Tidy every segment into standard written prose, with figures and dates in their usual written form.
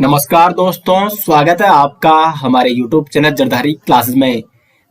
नमस्कार दोस्तों, स्वागत है आपका हमारे YouTube चैनल जरधारी क्लासेस में।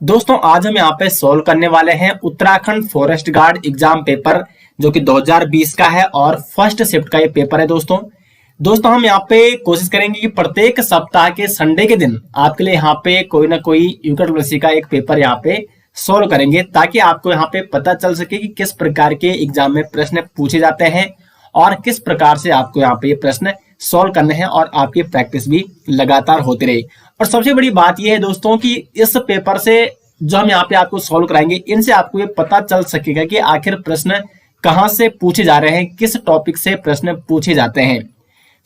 दोस्तों आज हम यहाँ पे सॉल्व करने वाले हैं Uttarakhand forest guard exam paper जो कि 2020 का है और फर्स्ट शिफ्ट का ये पेपर है। दोस्तों हम यहाँ पे कोशिश करेंगे कि प्रत्येक सप्ताह के संडे के दिन आपके लिए यहाँ पे कोई ना कोई यूकेटीसी का एक पेपर यहाँ पे सोल्व करेंगे, ताकि आपको यहाँ पे पता चल सके कि किस प्रकार के एग्जाम में प्रश्न पूछे जाते हैं और किस प्रकार से आपको यहाँ पे ये प्रश्न सॉल्व करने हैं और आपकी प्रैक्टिस भी लगातार होती रहे। और सबसे बड़ी बात यह है दोस्तों कि इस पेपर से जो हम यहाँ पे आपको सॉल्व कराएंगे, इनसे आपको ये पता चल सकेगा कि आखिर प्रश्न कहाँ से पूछे जा रहे हैं, किस टॉपिक से प्रश्न पूछे जाते हैं।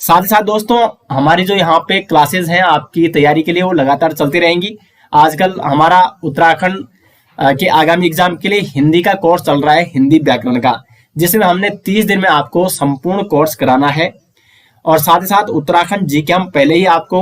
साथ ही साथ दोस्तों हमारी जो यहाँ पे क्लासेस हैं आपकी तैयारी के लिए वो लगातार चलती रहेंगी। आजकल हमारा उत्तराखंड के आगामी एग्जाम के लिए हिंदी का कोर्स चल रहा है, हिंदी व्याकरण का, जिसमें हमने 30 दिन में आपको संपूर्ण कोर्स कराना है। और साथ ही साथ उत्तराखंड जी के हम पहले ही आपको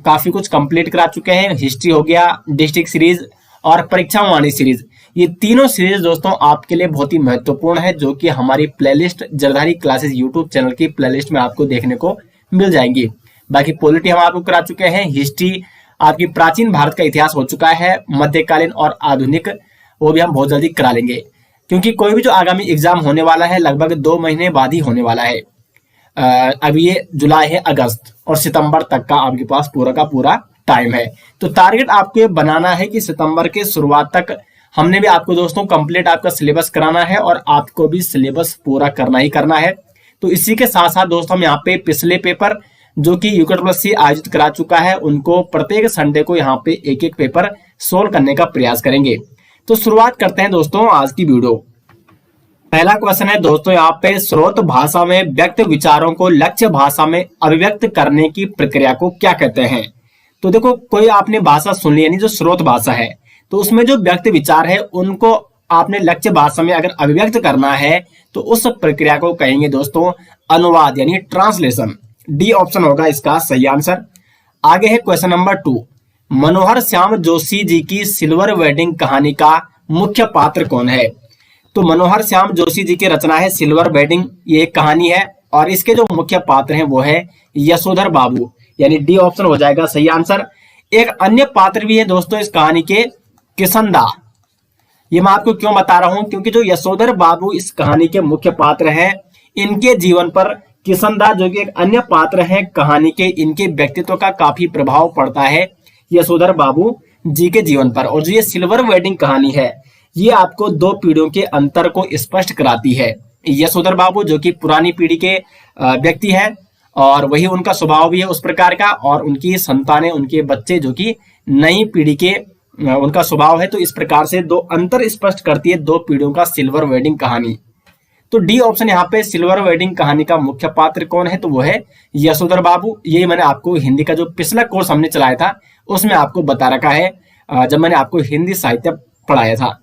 काफी कुछ कंप्लीट करा चुके हैं। हिस्ट्री हो गया, डिस्ट्रिक्ट सीरीज और परीक्षा वाणी सीरीज, ये तीनों सीरीज दोस्तों आपके लिए बहुत ही महत्वपूर्ण है, जो कि हमारी प्लेलिस्ट जरधारी क्लासेस यूट्यूब चैनल की प्लेलिस्ट में आपको देखने को मिल जाएंगी। बाकी पॉलिटी हम आपको करा चुके हैं, हिस्ट्री आपकी प्राचीन भारत का इतिहास हो चुका है, मध्यकालीन और आधुनिक वो भी हम बहुत जल्दी करा लेंगे, क्योंकि कोई भी जो आगामी एग्जाम होने वाला है लगभग 2 महीने बाद ही होने वाला है। अभी ये जुलाई है, अगस्त और सितंबर तक का आपके पास पूरा का पूरा टाइम है। तो टारगेट आपको ये बनाना है कि सितंबर के शुरुआत तक हमने भी आपको दोस्तों कंप्लीट आपका सिलेबस कराना है और आपको भी सिलेबस पूरा करना ही करना है। तो इसी के साथ साथ दोस्तों हम यहाँ पे पिछले पेपर जो कि यूकेटीसी आयोजित करा चुका है, उनको प्रत्येक संडे को यहाँ पे एक एक पेपर सोल्व करने का प्रयास करेंगे। तो शुरुआत करते हैं दोस्तों आज की वीडियो। पहला क्वेश्चन है दोस्तों यहाँ पे, स्रोत भाषा में व्यक्त विचारों को लक्ष्य भाषा में अभिव्यक्त करने की प्रक्रिया को क्या कहते हैं। तो देखो, कोई आपने भाषा सुन ली, यानी जो स्रोत भाषा है, तो उसमें जो व्यक्त विचार है उनको आपने लक्ष्य भाषा में अगर अभिव्यक्त करना है तो उस प्रक्रिया को कहेंगे दोस्तों अनुवाद, यानी ट्रांसलेशन। डी ऑप्शन होगा इसका सही आंसर। आगे है क्वेश्चन नंबर 2, मनोहर श्याम जोशी जी की सिल्वर वेडिंग कहानी का मुख्य पात्र कौन है। तो मनोहर श्याम जोशी जी की रचना है सिल्वर वेडिंग, ये एक कहानी है और इसके जो मुख्य पात्र हैं वो है यशोधर बाबू, यानी डी ऑप्शन हो जाएगा सही आंसर। एक अन्य पात्र भी है दोस्तों इस कहानी के, किशनदा। ये मैं आपको क्यों बता रहा हूं, क्योंकि जो यशोधर बाबू इस कहानी के मुख्य पात्र हैं, इनके जीवन पर किशनदा जो कि एक अन्य पात्र हैं कहानी के, इनके व्यक्तित्व का काफी प्रभाव पड़ता है यशोधर बाबू जी के जीवन पर। और जो ये सिल्वर वेडिंग कहानी है ये आपको 2 पीढ़ियों के अंतर को स्पष्ट कराती है। यशोधर बाबू जो कि पुरानी पीढ़ी के व्यक्ति है और वही उनका स्वभाव भी है उस प्रकार का, और उनकी संतानें, उनके बच्चे जो कि नई पीढ़ी के उनका स्वभाव है। तो इस प्रकार से 2 अंतर स्पष्ट करती है 2 पीढ़ियों का सिल्वर वेडिंग कहानी। तो डी ऑप्शन यहाँ पे सिल्वर वेडिंग कहानी का मुख्य पात्र कौन है, तो वो है यशोधर बाबू। ये मैंने आपको हिंदी का जो पिछला कोर्स हमने चलाया था उसमें आपको बता रखा है, जब मैंने आपको हिंदी साहित्य पढ़ाया था।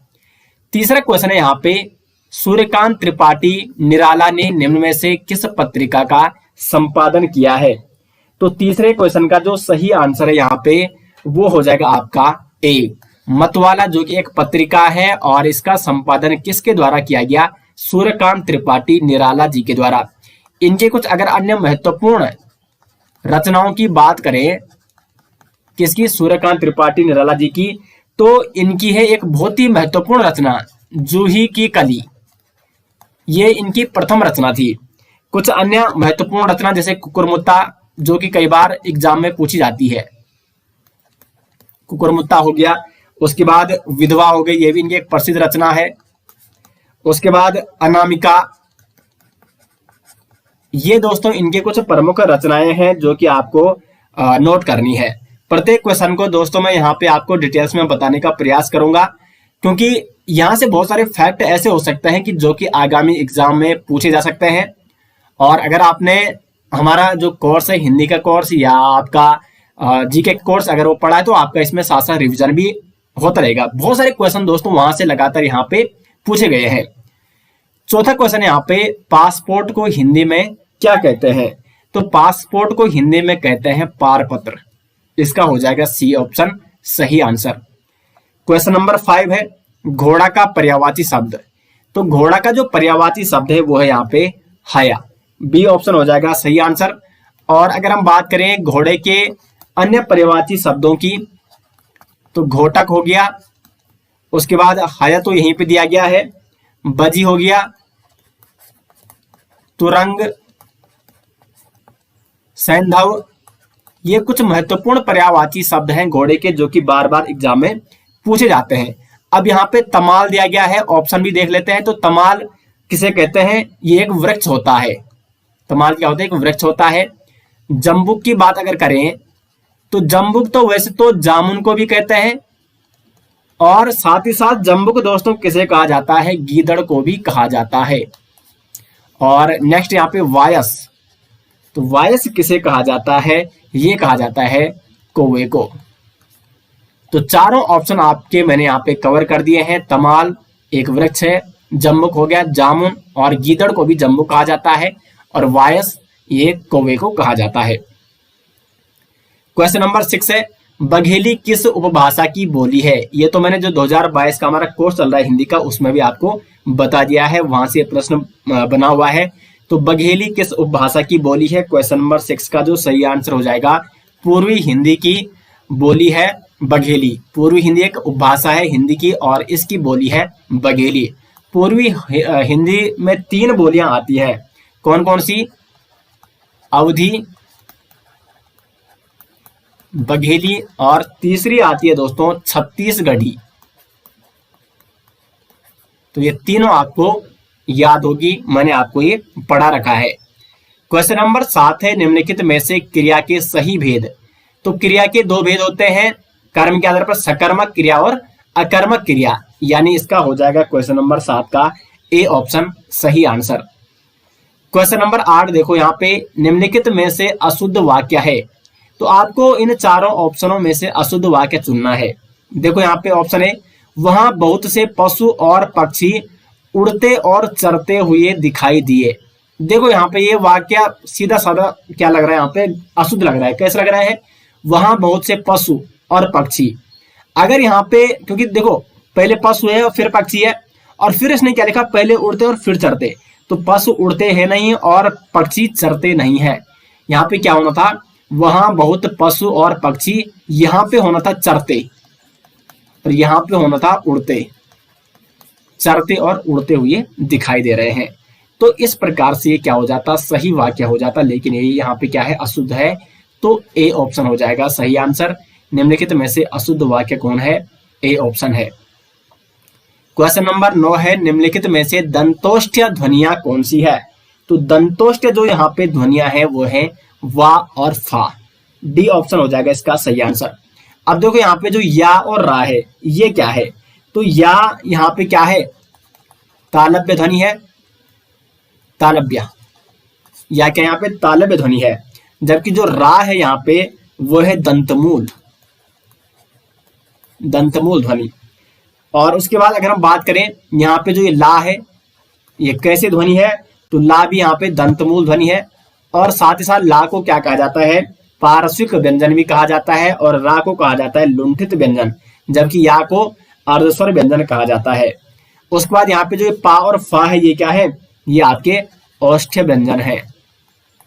तीसरा क्वेश्चन है यहाँ पे, सूर्यकांत त्रिपाठी निराला ने निम्न में से किस पत्रिका का संपादन किया है। तो तीसरे क्वेश्चन का जो सही आंसर है यहाँ पे वो हो जाएगा आपका ए, मतवाला, जो कि एक पत्रिका है और इसका संपादन किसके द्वारा किया गया, सूर्यकांत त्रिपाठी निराला जी के द्वारा। इनके कुछ अगर अन्य महत्वपूर्ण रचनाओं की बात करें, किसकी, सूर्यकांत त्रिपाठी निराला जी की, तो इनकी है एक बहुत ही महत्वपूर्ण रचना जूही की कली, ये इनकी प्रथम रचना थी। कुछ अन्य महत्वपूर्ण रचना जैसे कुकुरमुत्ता, जो कि कई बार एग्जाम में पूछी जाती है, कुकुरमुत्ता हो गया। उसके बाद विधवा हो गई, ये भी इनकी एक प्रसिद्ध रचना है। उसके बाद अनामिका, ये दोस्तों इनके कुछ प्रमुख रचनाएं हैं जो कि आपको नोट करनी है। प्रत्येक क्वेश्चन को दोस्तों मैं यहाँ पे आपको डिटेल्स में बताने का प्रयास करूंगा, क्योंकि यहाँ से बहुत सारे फैक्ट ऐसे हो सकते हैं कि जो कि आगामी एग्जाम में पूछे जा सकते हैं। और अगर आपने हमारा जो कोर्स है हिंदी का कोर्स या आपका जीके कोर्स अगर वो पढ़ा है तो आपका इसमें साथ साथ रिविजन भी होता रहेगा। बहुत सारे क्वेश्चन दोस्तों वहां से लगातार यहाँ पे पूछे गए हैं। चौथा क्वेश्चन यहाँ पे, पासपोर्ट को हिंदी में क्या कहते हैं। तो पासपोर्ट को हिंदी में कहते हैं पारपत्र, इसका हो जाएगा सी ऑप्शन सही आंसर। क्वेश्चन नंबर 5 है, घोड़ा का पर्यायवाची शब्द। तो घोड़ा का जो पर्यायवाची शब्द है वो है यहाँ पे हया, बी ऑप्शन हो जाएगा सही आंसर। और अगर हम बात करें घोड़े के अन्य पर्यायवाची शब्दों की, तो घोटक हो गया, उसके बाद हय तो यहीं पे दिया गया है, बजी हो गया, तुरंग, सैंधव, ये कुछ महत्वपूर्ण पर्यायवाची शब्द हैं घोड़े के जो कि बार बार एग्जाम में पूछे जाते हैं। अब यहाँ पे तमाल दिया गया है, ऑप्शन भी देख लेते हैं। तो तमाल किसे कहते हैं? ये एक वृक्ष होता है। तमाल क्या होता है? एक वृक्ष होता है। जम्बुक की बात अगर करें तो जम्बुक तो वैसे तो जामुन को भी कहते हैं, और साथ ही साथ जम्बुक दोस्तों किसे कहा जाता है? गीदड़ को भी कहा जाता है। और नेक्स्ट यहाँ पे वायस, तो वायस किसे कहा जाता है? ये कहा जाता है कौवे को। तो चारों ऑप्शन आपके मैंने यहाँ पे कवर कर दिए हैं। तमाल एक वृक्ष है, जम्बुक हो गया जामुन, और गीदड़ को भी जम्बुक कहा जाता है, और वायस ये कौवे को कहा जाता है। क्वेश्चन नंबर 6 है, बघेली किस उपभाषा की बोली है? ये तो मैंने जो 2022 का हमारा कोर्स चल रहा है हिंदी का, उसमें भी आपको बता दिया है, वहां से प्रश्न बना हुआ है। तो बघेली किस उपभाषा की बोली है? क्वेश्चन नंबर 6 का जो सही आंसर हो जाएगा, पूर्वी हिंदी की बोली है बघेली। पूर्वी हिंदी एक उपभाषा है हिंदी की, और इसकी बोली है बघेली। पूर्वी हिंदी में 3 बोलियां आती है, कौन कौन सी? अवधी, बघेली, और तीसरी आती है दोस्तों छत्तीसगढ़ी। तो ये तीनों आपको याद होगी, मैंने आपको ये पढ़ा रखा है। क्वेश्चन नंबर 7 है, निम्नलिखित में से क्रिया के सही भेद। तो क्रिया के 2 भेद होते हैं कर्म के आधार पर, सकर्मक क्रिया और अकर्मक क्रिया, यानी इसका हो जाएगा क्वेश्चन नंबर 7 का ए ऑप्शन सही आंसर। क्वेश्चन नंबर 8 देखो, यहाँ पे निम्नलिखित में से अशुद्ध वाक्य है। तो आपको इन चारों ऑप्शनों में से अशुद्ध वाक्य चुनना है। देखो यहाँ पे ऑप्शन है, वहां बहुत से पशु और पक्षी उड़ते और चरते हुए दिखाई दिए। देखो यहाँ पे ये वाक्य सीधा साधा क्या लग रहा है? यहाँ पे अशुद्ध लग रहा है। कैसे लग रहा है? वहां बहुत से पशु और पक्षी। अगर यहाँ पे, क्योंकि देखो पहले पशु है और फिर पक्षी है, और फिर इसने क्या लिखा? पहले उड़ते और फिर चरते। तो पशु उड़ते हैं नहीं और पक्षी चरते नहीं है। यहाँ पे क्या होना था? वहां बहुत पशु और पक्षी, यहां पे होना था चरते, और यहां पे होना था उड़ते। चरते और उड़ते हुए दिखाई दे रहे हैं। तो इस प्रकार से ये क्या हो जाता? सही वाक्य हो जाता। लेकिन ये यहाँ पे क्या है? अशुद्ध है। तो ए ऑप्शन हो जाएगा सही आंसर। निम्नलिखित में से अशुद्ध वाक्य कौन है? ए ऑप्शन है। क्वेश्चन नंबर 9 है, निम्नलिखित में से दंतोष्ठ्य ध्वनियां कौन सी है? तो दंतोष्ठ्य जो यहाँ पे ध्वनियां है वो है वा और फा। डी ऑप्शन हो जाएगा इसका सही आंसर। अब देखो यहाँ पे जो या और रा है, ये क्या है? तो या यहाँ पे क्या है? तालव्य ध्वनि है, तालव्य, या क्या यहाँ पे तालव्य ध्वनि है। जबकि जो रा है यहाँ पे वो है दंतमूल, दंतमूल ध्वनि। और उसके बाद अगर हम बात करें यहाँ पे जो ये ला है, ये कैसे ध्वनि है? तो ला भी यहाँ पे दंतमूल ध्वनि है। और साथ ही साथ ला को क्या कहा जाता है? पार्श्विक व्यंजन भी कहा जाता है, और रा को कहा जाता है लुंठित व्यंजन, जबकि या को अर्धस्वर व्यंजन कहा जाता है। उसके बाद यहाँ पे जो पा और फा है, ये क्या है? ये आपके औष्ठ्य व्यंजन है,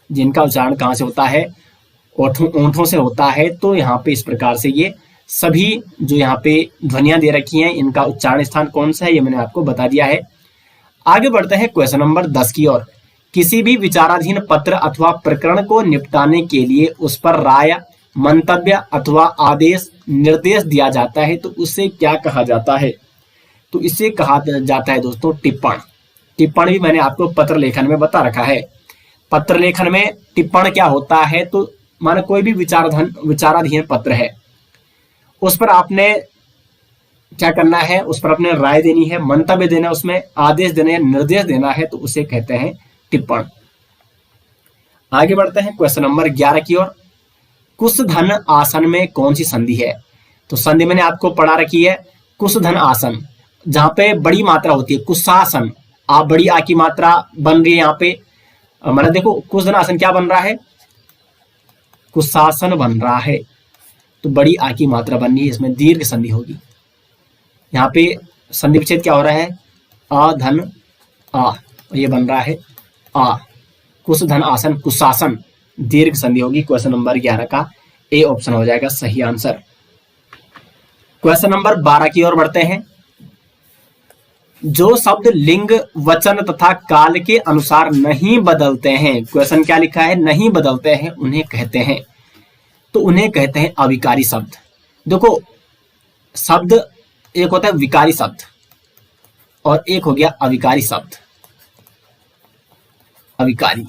जिनका उच्चारण कहाँ से होता है? ओंठों से होता है। तो यहाँ पे इस प्रकार से ये सभी जो यहाँ पे ध्वनियां दे रखी हैं, इनका उच्चारण स्थान कौन सा है, ये मैंने आपको बता दिया है। आगे बढ़ते हैं क्वेश्चन नंबर 10 की ओर। किसी भी विचाराधीन पत्र अथवा प्रकरण को निपटाने के लिए उस पर राय, मंतव्य अथवा आदेश, निर्देश दिया जाता है, तो उसे क्या कहा जाता है? तो इसे कहा जाता है दोस्तों टिप्पण। टिप्पण भी मैंने आपको पत्र लेखन में बता रखा है। पत्र लेखन में टिप्पण क्या होता है? तो मानो कोई भी विचाराधीन पत्र है, उस पर आपने क्या करना है? उस पर अपने राय देनी है, मंतव्य देना, उसमें आदेश देना है, निर्देश देना है, तो उसे कहते हैं टिप्पण। आगे बढ़ते हैं क्वेश्चन नंबर 11 की ओर। कुशधन आसन में कौन सी संधि है? तो संधि मैंने आपको पढ़ा रखी है, कुशधन आसन, जहां पे बड़ी मात्रा होती है, कुशासन। आप बड़ी आ की मात्रा बन रही है यहाँ पे, मतलब देखो कुशधन आसन क्या बन रहा है? कुशासन बन रहा है। तो बड़ी आ की मात्रा बन रही है, इसमें दीर्घ संधि होगी। यहाँ पे संधि विच्छेद क्या हो रहा है? अ धन आ, ये बन रहा है आ। कुशधन आसन, कुशासन दीर्घ संधि होगी। क्वेश्चन नंबर 11 का ए ऑप्शन हो जाएगा सही आंसर। क्वेश्चन नंबर 12 की ओर बढ़ते हैं। जो शब्द लिंग, वचन तथा काल के अनुसार नहीं बदलते हैं, क्वेश्चन क्या लिखा है, नहीं बदलते हैं, उन्हें कहते हैं, तो उन्हें कहते हैं अविकारी शब्द। देखो शब्द एक होता है विकारी शब्द और एक हो गया अविकारी शब्द। अविकारी,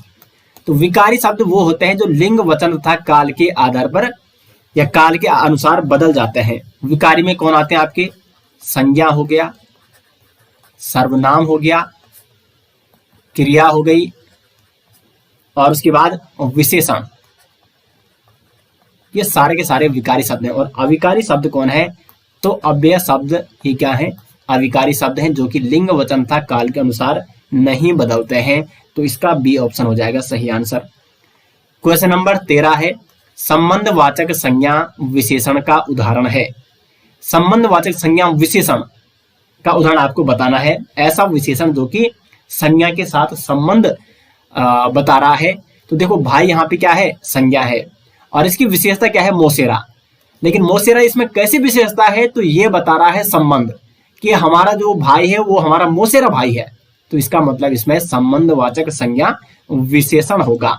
तो विकारी शब्द वो होते हैं जो लिंग, वचन तथा काल के आधार पर या काल के अनुसार बदल जाते हैं। विकारी में कौन आते हैं आपके, संज्ञा हो गया, सर्वनाम हो गया, क्रिया हो गई और उसके बाद विशेषण। ये सारे के सारे विकारी शब्द हैं। और अविकारी शब्द कौन है, तो अव्यय शब्द ही क्या है, अविकारी शब्द हैं जो कि लिंग, वचन तथा काल के अनुसार नहीं बदलते हैं। तो इसका बी ऑप्शन हो जाएगा सही आंसर। क्वेश्चन नंबर 13 है, संबंधवाचक संज्ञा विशेषण का उदाहरण है। संबंधवाचक संज्ञा विशेषण का उदाहरण आपको बताना है। ऐसा विशेषण जो कि संज्ञा के साथ संबंध बता रहा है। तो देखो भाई यहाँ पे क्या है, संज्ञा है और इसकी विशेषता क्या है, मोसेरा। लेकिन मोसेरा इसमें कैसी विशेषता है, तो ये बता रहा है संबंध कि हमारा जो भाई है वो हमारा मोसेरा भाई है। तो इसका मतलब इसमें संबंधवाचक संज्ञा विशेषण होगा।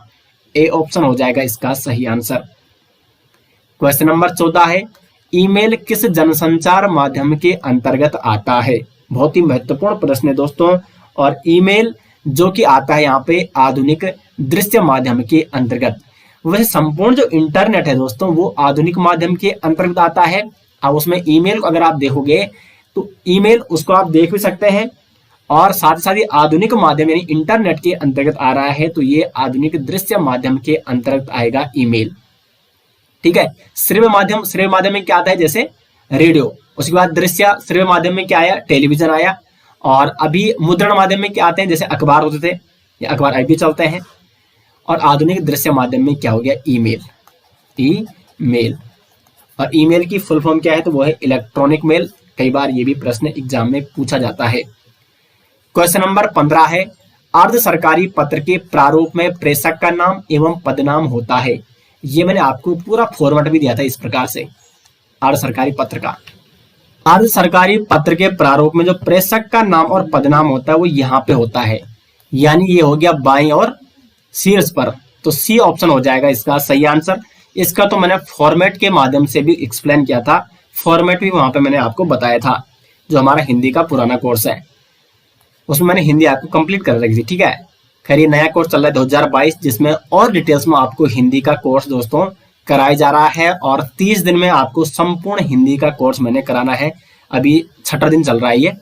ए ऑप्शन हो जाएगा इसका सही आंसर। क्वेश्चन नंबर 14 है, ईमेल किस जनसंचार माध्यम के अंतर्गत आता है। बहुत ही महत्वपूर्ण प्रश्न है दोस्तों। और ईमेल जो कि आता है यहाँ पे आधुनिक दृश्य माध्यम के अंतर्गत। वैसे संपूर्ण जो इंटरनेट है दोस्तों वो आधुनिक माध्यम के अंतर्गत आता है। अब उसमें ईमेल को अगर आप देखोगे तो ईमेल उसको आप देख भी सकते हैं और साथ ही साथ ये आधुनिक माध्यम यानी इंटरनेट के अंतर्गत आ रहा है। तो ये आधुनिक दृश्य माध्यम के अंतर्गत आएगा ईमेल। ठीक है, श्रव्य माध्यम में क्या आता है, जैसे रेडियो। उसके बाद दृश्य श्रव्य माध्यम में क्या आया, टेलीविजन आया। और अभी मुद्रण माध्यम में क्या आते हैं, जैसे अखबार होते थे या अखबार अभी चलते हैं। और आधुनिक दृश्य माध्यम में क्या हो गया, ईमेल। ईमेल और ईमेल की फुल फॉर्म क्या है, तो वो है इलेक्ट्रॉनिक मेल। कई बार ये भी प्रश्न एग्जाम में पूछा जाता है। क्वेश्चन नंबर 15 है, अर्ध सरकारी पत्र के प्रारूप में प्रेषक का नाम एवं पदनाम होता है। ये मैंने आपको पूरा फॉर्मेट भी दिया था इस प्रकार से। अर्ध सरकारी पत्र का, अर्ध सरकारी पत्र के प्रारूप में जो प्रेषक का नाम और पदनाम होता है वो यहाँ पे होता है, यानी ये हो गया बाईं और शीर्ष पर। तो सी ऑप्शन हो जाएगा इसका सही आंसर। इसका तो मैंने फॉर्मेट के माध्यम से भी एक्सप्लेन किया था, फॉर्मेट भी वहां पे मैंने आपको बताया था। जो हमारा हिंदी का पुराना कोर्स है उसमें मैंने हिंदी आपको कंप्लीट कर रखी थी। ठीक है, खैर ये नया कोर्स चल रहा है 2022 जिसमें और डिटेल्स में आपको हिंदी का कोर्स दोस्तों कराया जा रहा है। और 30 दिन में आपको संपूर्ण हिंदी का कोर्स मैंने कराना है। अभी 6वां दिन चल रहा है ये।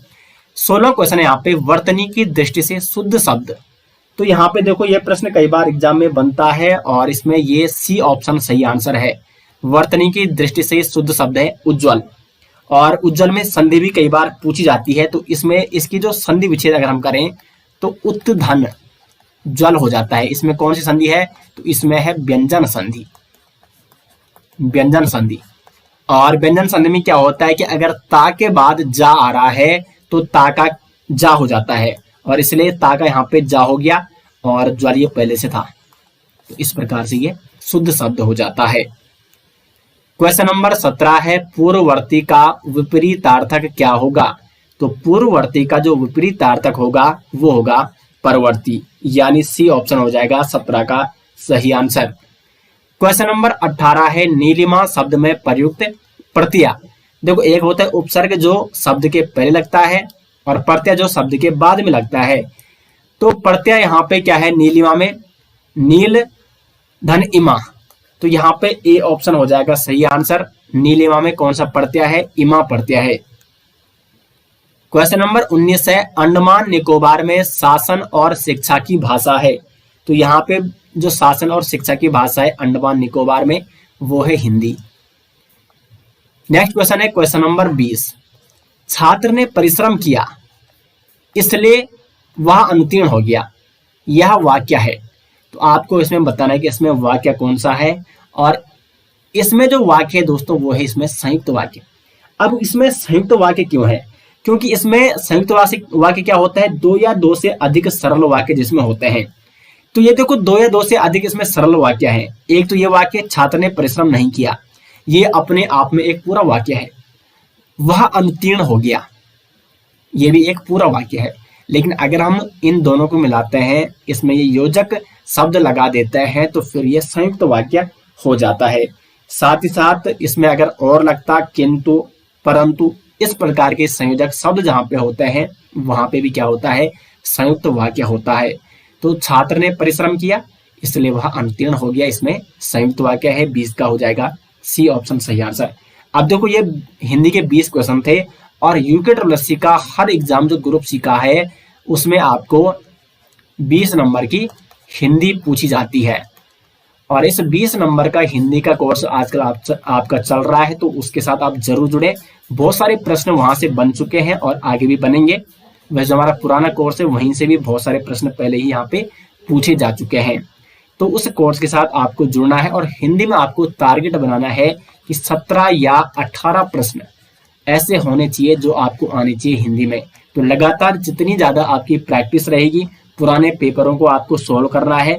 16 क्वेश्चन है यहाँ पे, वर्तनी की दृष्टि से शुद्ध शब्द। तो यहाँ पे देखो ये प्रश्न कई बार एग्जाम में बनता है और इसमें ये सी ऑप्शन सही आंसर है। वर्तनी की दृष्टि से शुद्ध शब्द है उज्ज्वल। और उज्ज्वल में संधि भी कई बार पूछी जाती है। तो इसमें इसकी जो संधि विच्छेद अगर हम करें तो उत्धन ज्वल हो जाता है। इसमें कौन सी संधि है, तो इसमें है व्यंजन संधि। व्यंजन संधि। और व्यंजन संधि में क्या होता है कि अगर ता के बाद जा आ रहा है तो ता का जा हो जाता है और इसलिए ता का यहाँ पे जा हो गया और ज्वल ये पहले से था। तो इस प्रकार से ये शुद्ध शब्द हो जाता है। क्वेश्चन नंबर 17 है, पूर्ववर्ती का विपरीतार्थक क्या होगा। तो पूर्ववर्ती का जो विपरीतार्थक होगा वो होगा परवर्ती, यानी सी ऑप्शन हो जाएगा 17 का सही आंसर। क्वेश्चन नंबर 18 है, नीलिमा शब्द में प्रयुक्त प्रत्यय। देखो एक होता है उपसर्ग जो शब्द के पहले लगता है और प्रत्यय जो शब्द के बाद में लगता है। तो प्रत्यय यहाँ पे क्या है, नीलिमा में नील धन इमा। तो यहाँ पे ए ऑप्शन हो जाएगा सही आंसर। नीलिमा में कौन सा प्रत्यय है, इमा प्रत्यय है। क्वेश्चन नंबर 19 है, अंडमान निकोबार में शासन और शिक्षा की भाषा है। तो यहाँ पे जो शासन और शिक्षा की भाषा है अंडमान निकोबार में वो है हिंदी। नेक्स्ट क्वेश्चन है क्वेश्चन नंबर 20, छात्र ने परिश्रम किया इसलिए वह अनुत्तीर्ण हो गया, यह वाक्य है। तो आपको इसमें बताना है कि इसमें वाक्य कौन सा है। और इसमें जो वाक्य है दोस्तों वो है इसमें संयुक्त वाक्य। अब इसमें संयुक्त वाक्य क्यों है, क्योंकि इसमें संयुक्त वाक्य क्या होता है, दो या दो से अधिक सरल वाक्य जिसमें होते हैं। तो ये देखो दो या दो से अधिक इसमें सरल वाक्य है। एक तो ये वाक्य छात्र ने परिश्रम नहीं किया, ये अपने आप में एक पूरा वाक्य है। वह अनुत्तीर्ण हो गया, ये भी एक पूरा वाक्य है। लेकिन अगर हम इन दोनों को मिलाते हैं, इसमें ये योजक शब्द लगा देते हैं, तो फिर ये संयुक्त वाक्य हो जाता है। साथ ही साथ इसमें अगर और लगता किंतु, परंतु, इस प्रकार के संयोजक शब्द जहां पे होते हैं वहां पे भी क्या होता है, संयुक्त वाक्य होता है। तो छात्र ने परिश्रम किया इसलिए वह अनुत्तीर्ण हो गया, इसमें संयुक्त वाक्य है। 20 का हो जाएगा सी ऑप्शन सही आंसर। अब देखो ये हिंदी के 20 क्वेश्चन थे और यूके ट्रिपल का हर एग्जाम जो ग्रुप सी का है उसमें आपको 20 नंबर की हिंदी पूछी जाती है। और इस 20 नंबर का हिंदी का कोर्स आजकल आपका चल रहा है, तो उसके साथ आप जरूर जुड़े। बहुत सारे प्रश्न वहां से बन चुके हैं और आगे भी बनेंगे। वैसे जो हमारा पुराना कोर्स है वहीं से भी बहुत सारे प्रश्न पहले ही यहाँ पे पूछे जा चुके हैं। तो उस कोर्स के साथ आपको जुड़ना है और हिंदी में आपको टारगेट बनाना है कि 17 या 18 प्रश्न ऐसे होने चाहिए जो आपको आने चाहिए हिंदी में। तो लगातार जितनी ज्यादा आपकी प्रैक्टिस रहेगी, पुराने पेपरों को आपको सोल्व करना है।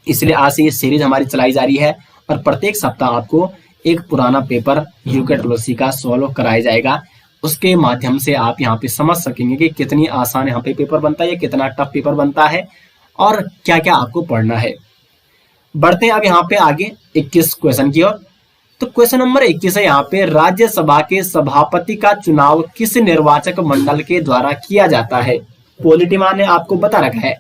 इसलिए आज से ये सीरीज हमारी चलाई जा रही है और प्रत्येक सप्ताह आपको एक पुराना पेपर यूके ट्रिपल का सोल्व कराया जाएगा। उसके माध्यम से आप यहाँ पे समझ सकेंगे कि कितनी आसान यहाँ पे पेपर बनता है या कितना टफ पेपर बनता है और क्या क्या आपको पढ़ना है। बढ़ते हैं अब यहाँ पे आगे 21 क्वेश्चन की ओर। तो क्वेश्चन नंबर 21 है यहाँ पे, राज्यसभा के सभापति का चुनाव किस निर्वाचक मंडल के द्वारा किया जाता है? पॉलिटिमा ने आपको बता रखा है।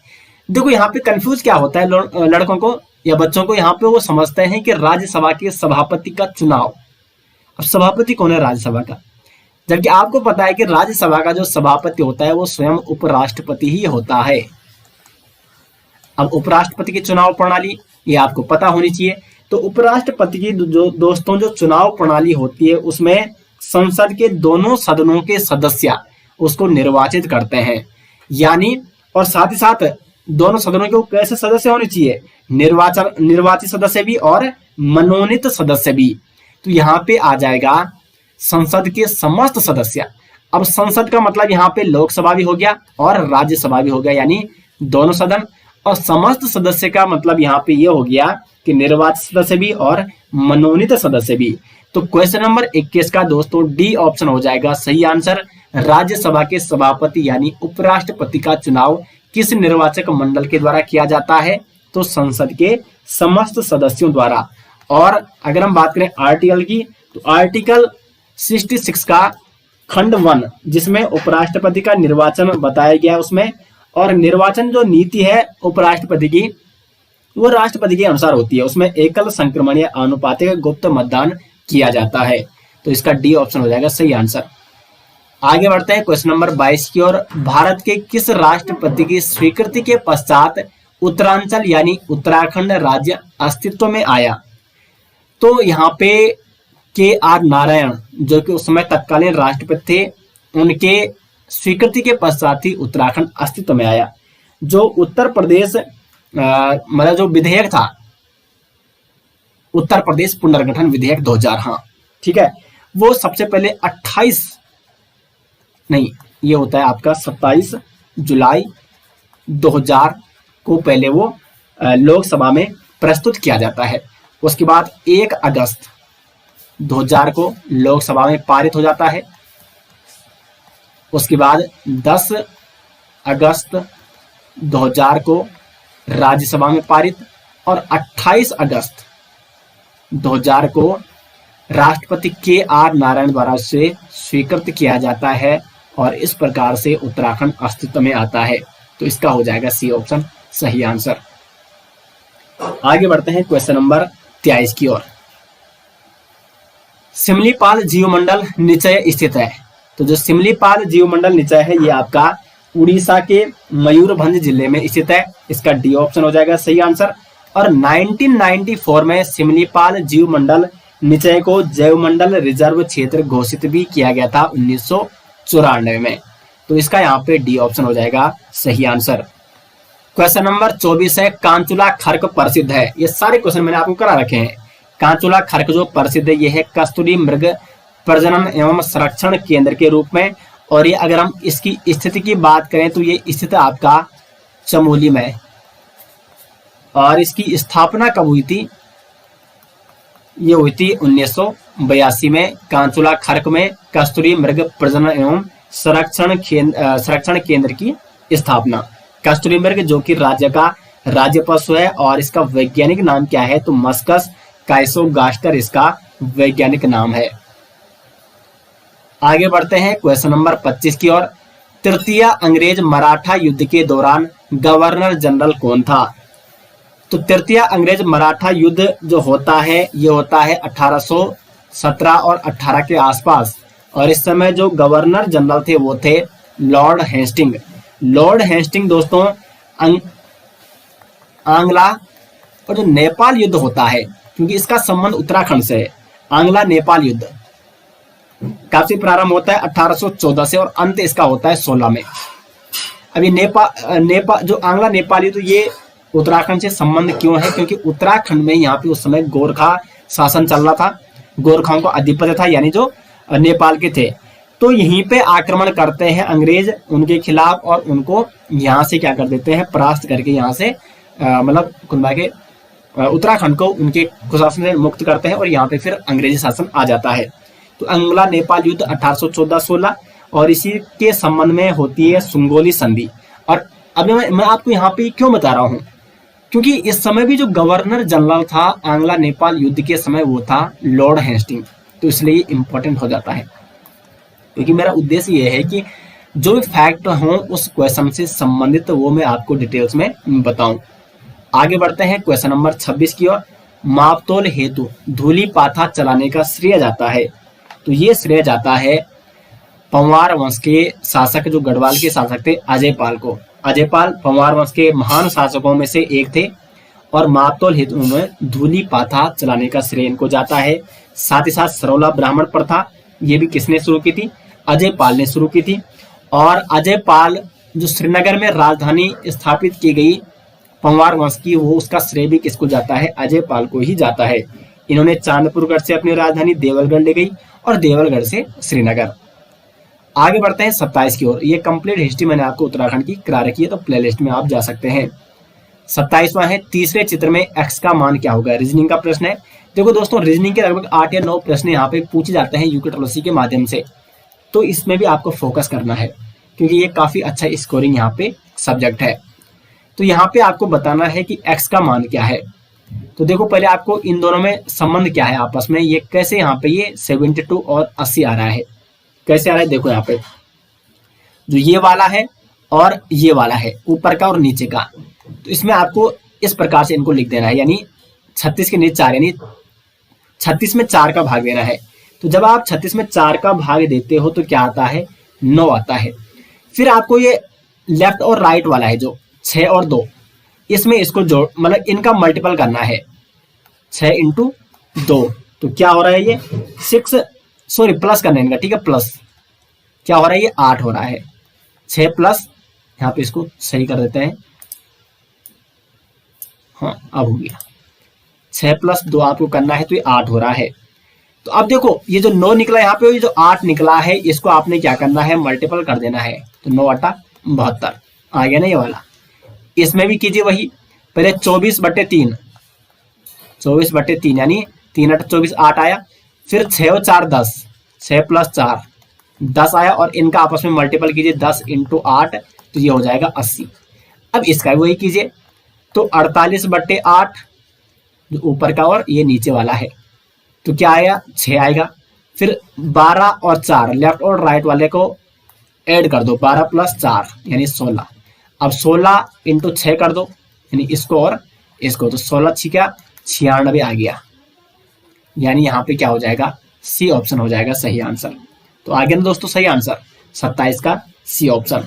देखो यहाँ पे कंफ्यूज क्या होता है लड़कों को या बच्चों को, यहाँ पे वो समझते हैं कि राज्यसभा के सभापति का चुनाव, अब सभापति कौन है राज्यसभा का, जबकि आपको पता है कि राज्यसभा का जो सभापति होता है वो स्वयं उपराष्ट्रपति ही होता है। अब उपराष्ट्रपति की चुनाव प्रणाली ये आपको पता होनी चाहिए। तो उपराष्ट्रपति की जो चुनाव प्रणाली होती है उसमें संसद के दोनों सदनों के सदस्य उसको निर्वाचित करते हैं, यानी और साथ ही साथ दोनों सदनों के कैसे सदस्य होने चाहिए, निर्वाचित सदस्य भी और मनोनीत सदस्य भी। तो यहाँ पे आ जाएगा संसद के समस्त सदस्य। अब संसद का मतलब यहाँ पे लोकसभा भी हो गया और राज्यसभा भी हो गया, यानी दोनों सदन। और समस्त सदस्य का मतलब यहाँ पे ये हो गया कि निर्वाचित सदस्य भी और मनोनीत सदस्य भी। तो क्वेश्चन नंबर 21 का दोस्तों डी ऑप्शन हो जाएगा सही आंसर। राज्यसभा के सभापति यानी उपराष्ट्रपति का चुनाव किस निर्वाचक मंडल के द्वारा किया जाता है? तो संसद के समस्त सदस्यों द्वारा। और अगर हम बात करें आर्टिकल की, तो आर्टिकल 66 का खंड 1 जिसमें उपराष्ट्रपति का निर्वाचन बताया गया उसमें, और निर्वाचन जो नीति है उपराष्ट्रपति की वो राष्ट्रपति के अनुसार होती है। उसमें एकल संक्रमण या आनुपातिक गुप्त मतदान किया जाता है। तो इसका डी ऑप्शन हो जाएगा सही आंसर। आगे बढ़ते हैं क्वेश्चन नंबर 22 की ओर। भारत के किस राष्ट्रपति की स्वीकृति के पश्चात उत्तरांचल यानी उत्तराखंड राज्य अस्तित्व में आया? तो यहाँ पे KR नारायण जो कि उस समय तत्कालीन राष्ट्रपति थे, उनके स्वीकृति के पश्चात ही उत्तराखंड अस्तित्व में आया। जो उत्तर प्रदेश मतलब जो विधेयक था, उत्तर प्रदेश पुनर्गठन विधेयक 2000, हाँ ठीक है, वो सबसे पहले 27 जुलाई 2000 को पहले वो लोकसभा में प्रस्तुत किया जाता है। उसके बाद 1 अगस्त 2000 को लोकसभा में पारित हो जाता है। उसके बाद 10 अगस्त 2000 को राज्यसभा में पारित और 28 अगस्त 2000 को राष्ट्रपति KR नारायण द्वारा से स्वीकृत किया जाता है और इस प्रकार से उत्तराखंड अस्तित्व में आता है। तो इसका हो जाएगा सी ऑप्शन सही आंसर। आगे बढ़ते हैं क्वेश्चन नंबर 23 की ओर। सिमलीपाल जीवमंडल निचय स्थित है। तो जो सिमलीपाल जीवमंडल निचय है ये आपका उड़ीसा के मयूरभंज जिले में स्थित है। इसका डी ऑप्शन हो जाएगा सही आंसर। और 1994 में सिमलीपाल जीवमंडल निचय को जैवमंडल रिजर्व क्षेत्र घोषित भी किया गया था 1994 में। तो इसका यहाँ पे डी ऑप्शन हो जाएगा सही आंसर। क्वेश्चन नंबर 24 है, कांचुला खर्क प्रसिद्ध है। ये सारे क्वेश्चन मैंने आपको करा रखे हैं। कांचुला खर्क जो प्रसिद्ध है ये है कस्तूरी मृग प्रजनन एवं संरक्षण केंद्र के रूप में। और ये अगर हम इसकी स्थिति की बात करें तो ये स्थित आपका चमोली में, और इसकी स्थापना कब हुई थी? ये हुई थी 1982 में कांचुला खर्क में कस्तूरी मृग प्रजनन एवं संरक्षण केंद्र की स्थापना। कस्तूरी मृग जो कि राज्य का राज्य पशु है और इसका वैज्ञानिक नाम क्या है? तो मस्कस काइसोगास्टर इसका वैज्ञानिक नाम है। आगे बढ़ते हैं क्वेश्चन नंबर 25 की ओर। तृतीय अंग्रेज मराठा युद्ध के दौरान गवर्नर जनरल कौन था? तो तृतीय अंग्रेज मराठा युद्ध जो होता है ये होता है 1817 और 18 के आसपास, और इस समय जो गवर्नर जनरल थे वो थे लॉर्ड हेस्टिंग। लॉर्ड हेस्टिंग दोस्तों आंग्ला और जो नेपाल युद्ध होता है, क्योंकि इसका संबंध उत्तराखंड से है, आंग्ला नेपाल युद्ध काफी प्रारंभ होता है 1814 से और अंत इसका होता है 16 में। अभी नेपाल जो आंग्ला नेपाल युद्ध ये उत्तराखंड से संबंध क्यों है? क्योंकि उत्तराखंड में यहाँ पे उस समय गोरखा शासन चल रहा था, गोरखाओं का आधिपत्य था, यानी जो नेपाल के थे। तो यहीं पे आक्रमण करते हैं अंग्रेज उनके खिलाफ और उनको यहाँ से क्या कर देते हैं? परास्त करके यहाँ से मतलब कुल के उत्तराखंड को उनके कुशासन से मुक्त करते हैं और यहाँ पे फिर अंग्रेजी शासन आ जाता है। तो आंग्ला नेपाल युद्ध 1814-16 और इसी के संबंध में होती है सुंगोली संधि। और अभी मैं आपको यहाँ पे क्यों बता रहा हूँ? क्योंकि इस समय भी जो गवर्नर जनरल था आंग्ला नेपाल युद्ध के समय वो था लॉर्ड हेस्टिंग, तो इसलिए इंपॉर्टेंट हो जाता है। क्योंकि मेरा उद्देश्य ये है कि जो भी फैक्ट हो उस क्वेश्चन से संबंधित वो मैं आपको डिटेल्स में बताऊं। आगे बढ़ते हैं क्वेश्चन नंबर 26 की ओर। मापतोल हेतु धूली पाथा चलाने का श्रेय जाता है, तो ये श्रेय जाता है पंवार वंश के शासक जो गढ़वाल के शासक थे अजय पाल को। अजय पाल पंवार वंश के महान शासकों में से एक थे और मापतोल हेतु में धूली पाथा चलाने का श्रेय इनको जाता है। साथ ही साथ सरोला ब्राह्मण प्रथा ये भी किसने शुरू की थी? अजय पाल ने शुरू की थी। और अजय पाल जो श्रीनगर में राजधानी स्थापित की गई पंवार वंश की, वो उसका श्रेय भी किसको जाता है? अजय पाल को ही जाता है। इन्होंने चांदपुरगढ़ से अपनी राजधानी देवलगढ़ ले गई और देवलगढ़ से श्रीनगर। आगे बढ़ते हैं 27 की ओर। ये कंप्लीट हिस्ट्री मैंने आपको उत्तराखंड की करा रखी है, तो प्लेलिस्ट में आप जा सकते हैं। 27वां है तीसरे चित्र में x का मान क्या होगा? रीजनिंग का प्रश्न है। देखो दोस्तों रीजनिंग के लगभग 8 या 9 प्रश्न यहाँ पे पूछे जाते हैं यूके के माध्यम से, तो इसमें भी आपको फोकस करना है क्योंकि ये काफी अच्छा स्कोरिंग यहाँ पे सब्जेक्ट है। तो यहाँ पे आपको बताना है कि x का मान क्या है। तो देखो पहले आपको इन दोनों में संबंध क्या है आपस में, ये कैसे यहाँ पे ये 72 और 80 आ रहा है, कैसे आ रहा है? देखो यहाँ पे जो ये वाला है और ये वाला है, ऊपर का और नीचे का, तो इसमें आपको इस प्रकार से इनको लिख देना है, यानी 36 के नीचे 4, यानी 36 में 4 का भाग देना है। तो जब आप 36 में 4 का भाग देते हो तो क्या आता है? 9 आता है। फिर आपको ये लेफ्ट और राइट वाला है जो 6 और 2, इसमें इसको जोड़ मतलब इनका मल्टीपल करना है, 6 इंटू 2, तो क्या हो रहा है? ये 6 सॉरी प्लस करना है इनका, ठीक है, प्लस क्या हो रहा है? ये 8 हो रहा है। 6 प्लस यहाँ पे इसको सही कर देते हैं, हाँ अब हो गया। 6 प्लस 2 आपको करना है तो ये 8 हो रहा है। तो अब देखो ये जो 9 निकला यहाँ पे, ये जो 8 निकला है इसको आपने क्या करना है? मल्टीपल कर देना है। तो 9 8 72 आ गया ना ये वाला। इसमें भी कीजिए वही, पहले 24/3, 24/3 यानी 3 8 24, 8 आया। फिर 6 और 4 10, 6 प्लस 4 10 आया और इनका आपस में मल्टीपल कीजिए 10 इंटू 8, तो ये हो जाएगा 80। अब इसका वही कीजिए, तो 48/8 जो ऊपर का और ये नीचे वाला है, तो क्या आएगा? 6 आएगा। फिर 12 और 4 लेफ्ट और राइट वाले को ऐड कर दो, 12 प्लस 4 यानी 16। अब 16 इंटू 6 कर दो, यानी इसको और इसको, तो 16 छिका 96 आ गया। यानी यहाँ पे क्या हो जाएगा? सी ऑप्शन हो जाएगा सही आंसर। तो आगे ना दोस्तों सही आंसर 27 का सी ऑप्शन।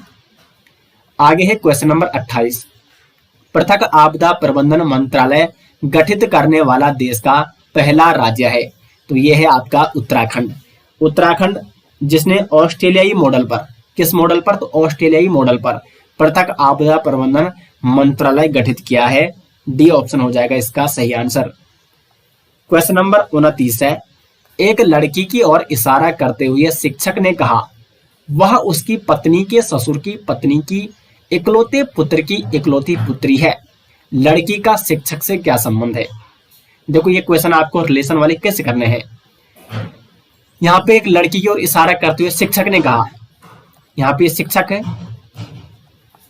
आगे है क्वेश्चन नंबर 28। पृथक आपदा प्रबंधन मंत्रालय गठित करने वाला देश का पहला राज्य है, तो ये है आपका उत्तराखंड। उत्तराखंड जिसने ऑस्ट्रेलियाई मॉडल पर, किस मॉडल पर? तो ऑस्ट्रेलियाई मॉडल पर पृथक आपदा प्रबंधन मंत्रालय गठित किया है। डी ऑप्शन हो जाएगा इसका सही आंसर। क्वेश्चन नंबर 29 है। एक लड़की की ओर इशारा करते हुए शिक्षक ने कहा वह उसकी पत्नी के ससुर की पत्नी की इकलौते पुत्र की इकलौती पुत्री है। लड़की का शिक्षक से क्या संबंध है। देखो ये क्वेश्चन आपको रिलेशन वाले कैसे करने हैं। यहाँ पे एक लड़की की ओर इशारा करते हुए शिक्षक ने कहा, यहाँ पे शिक्षक है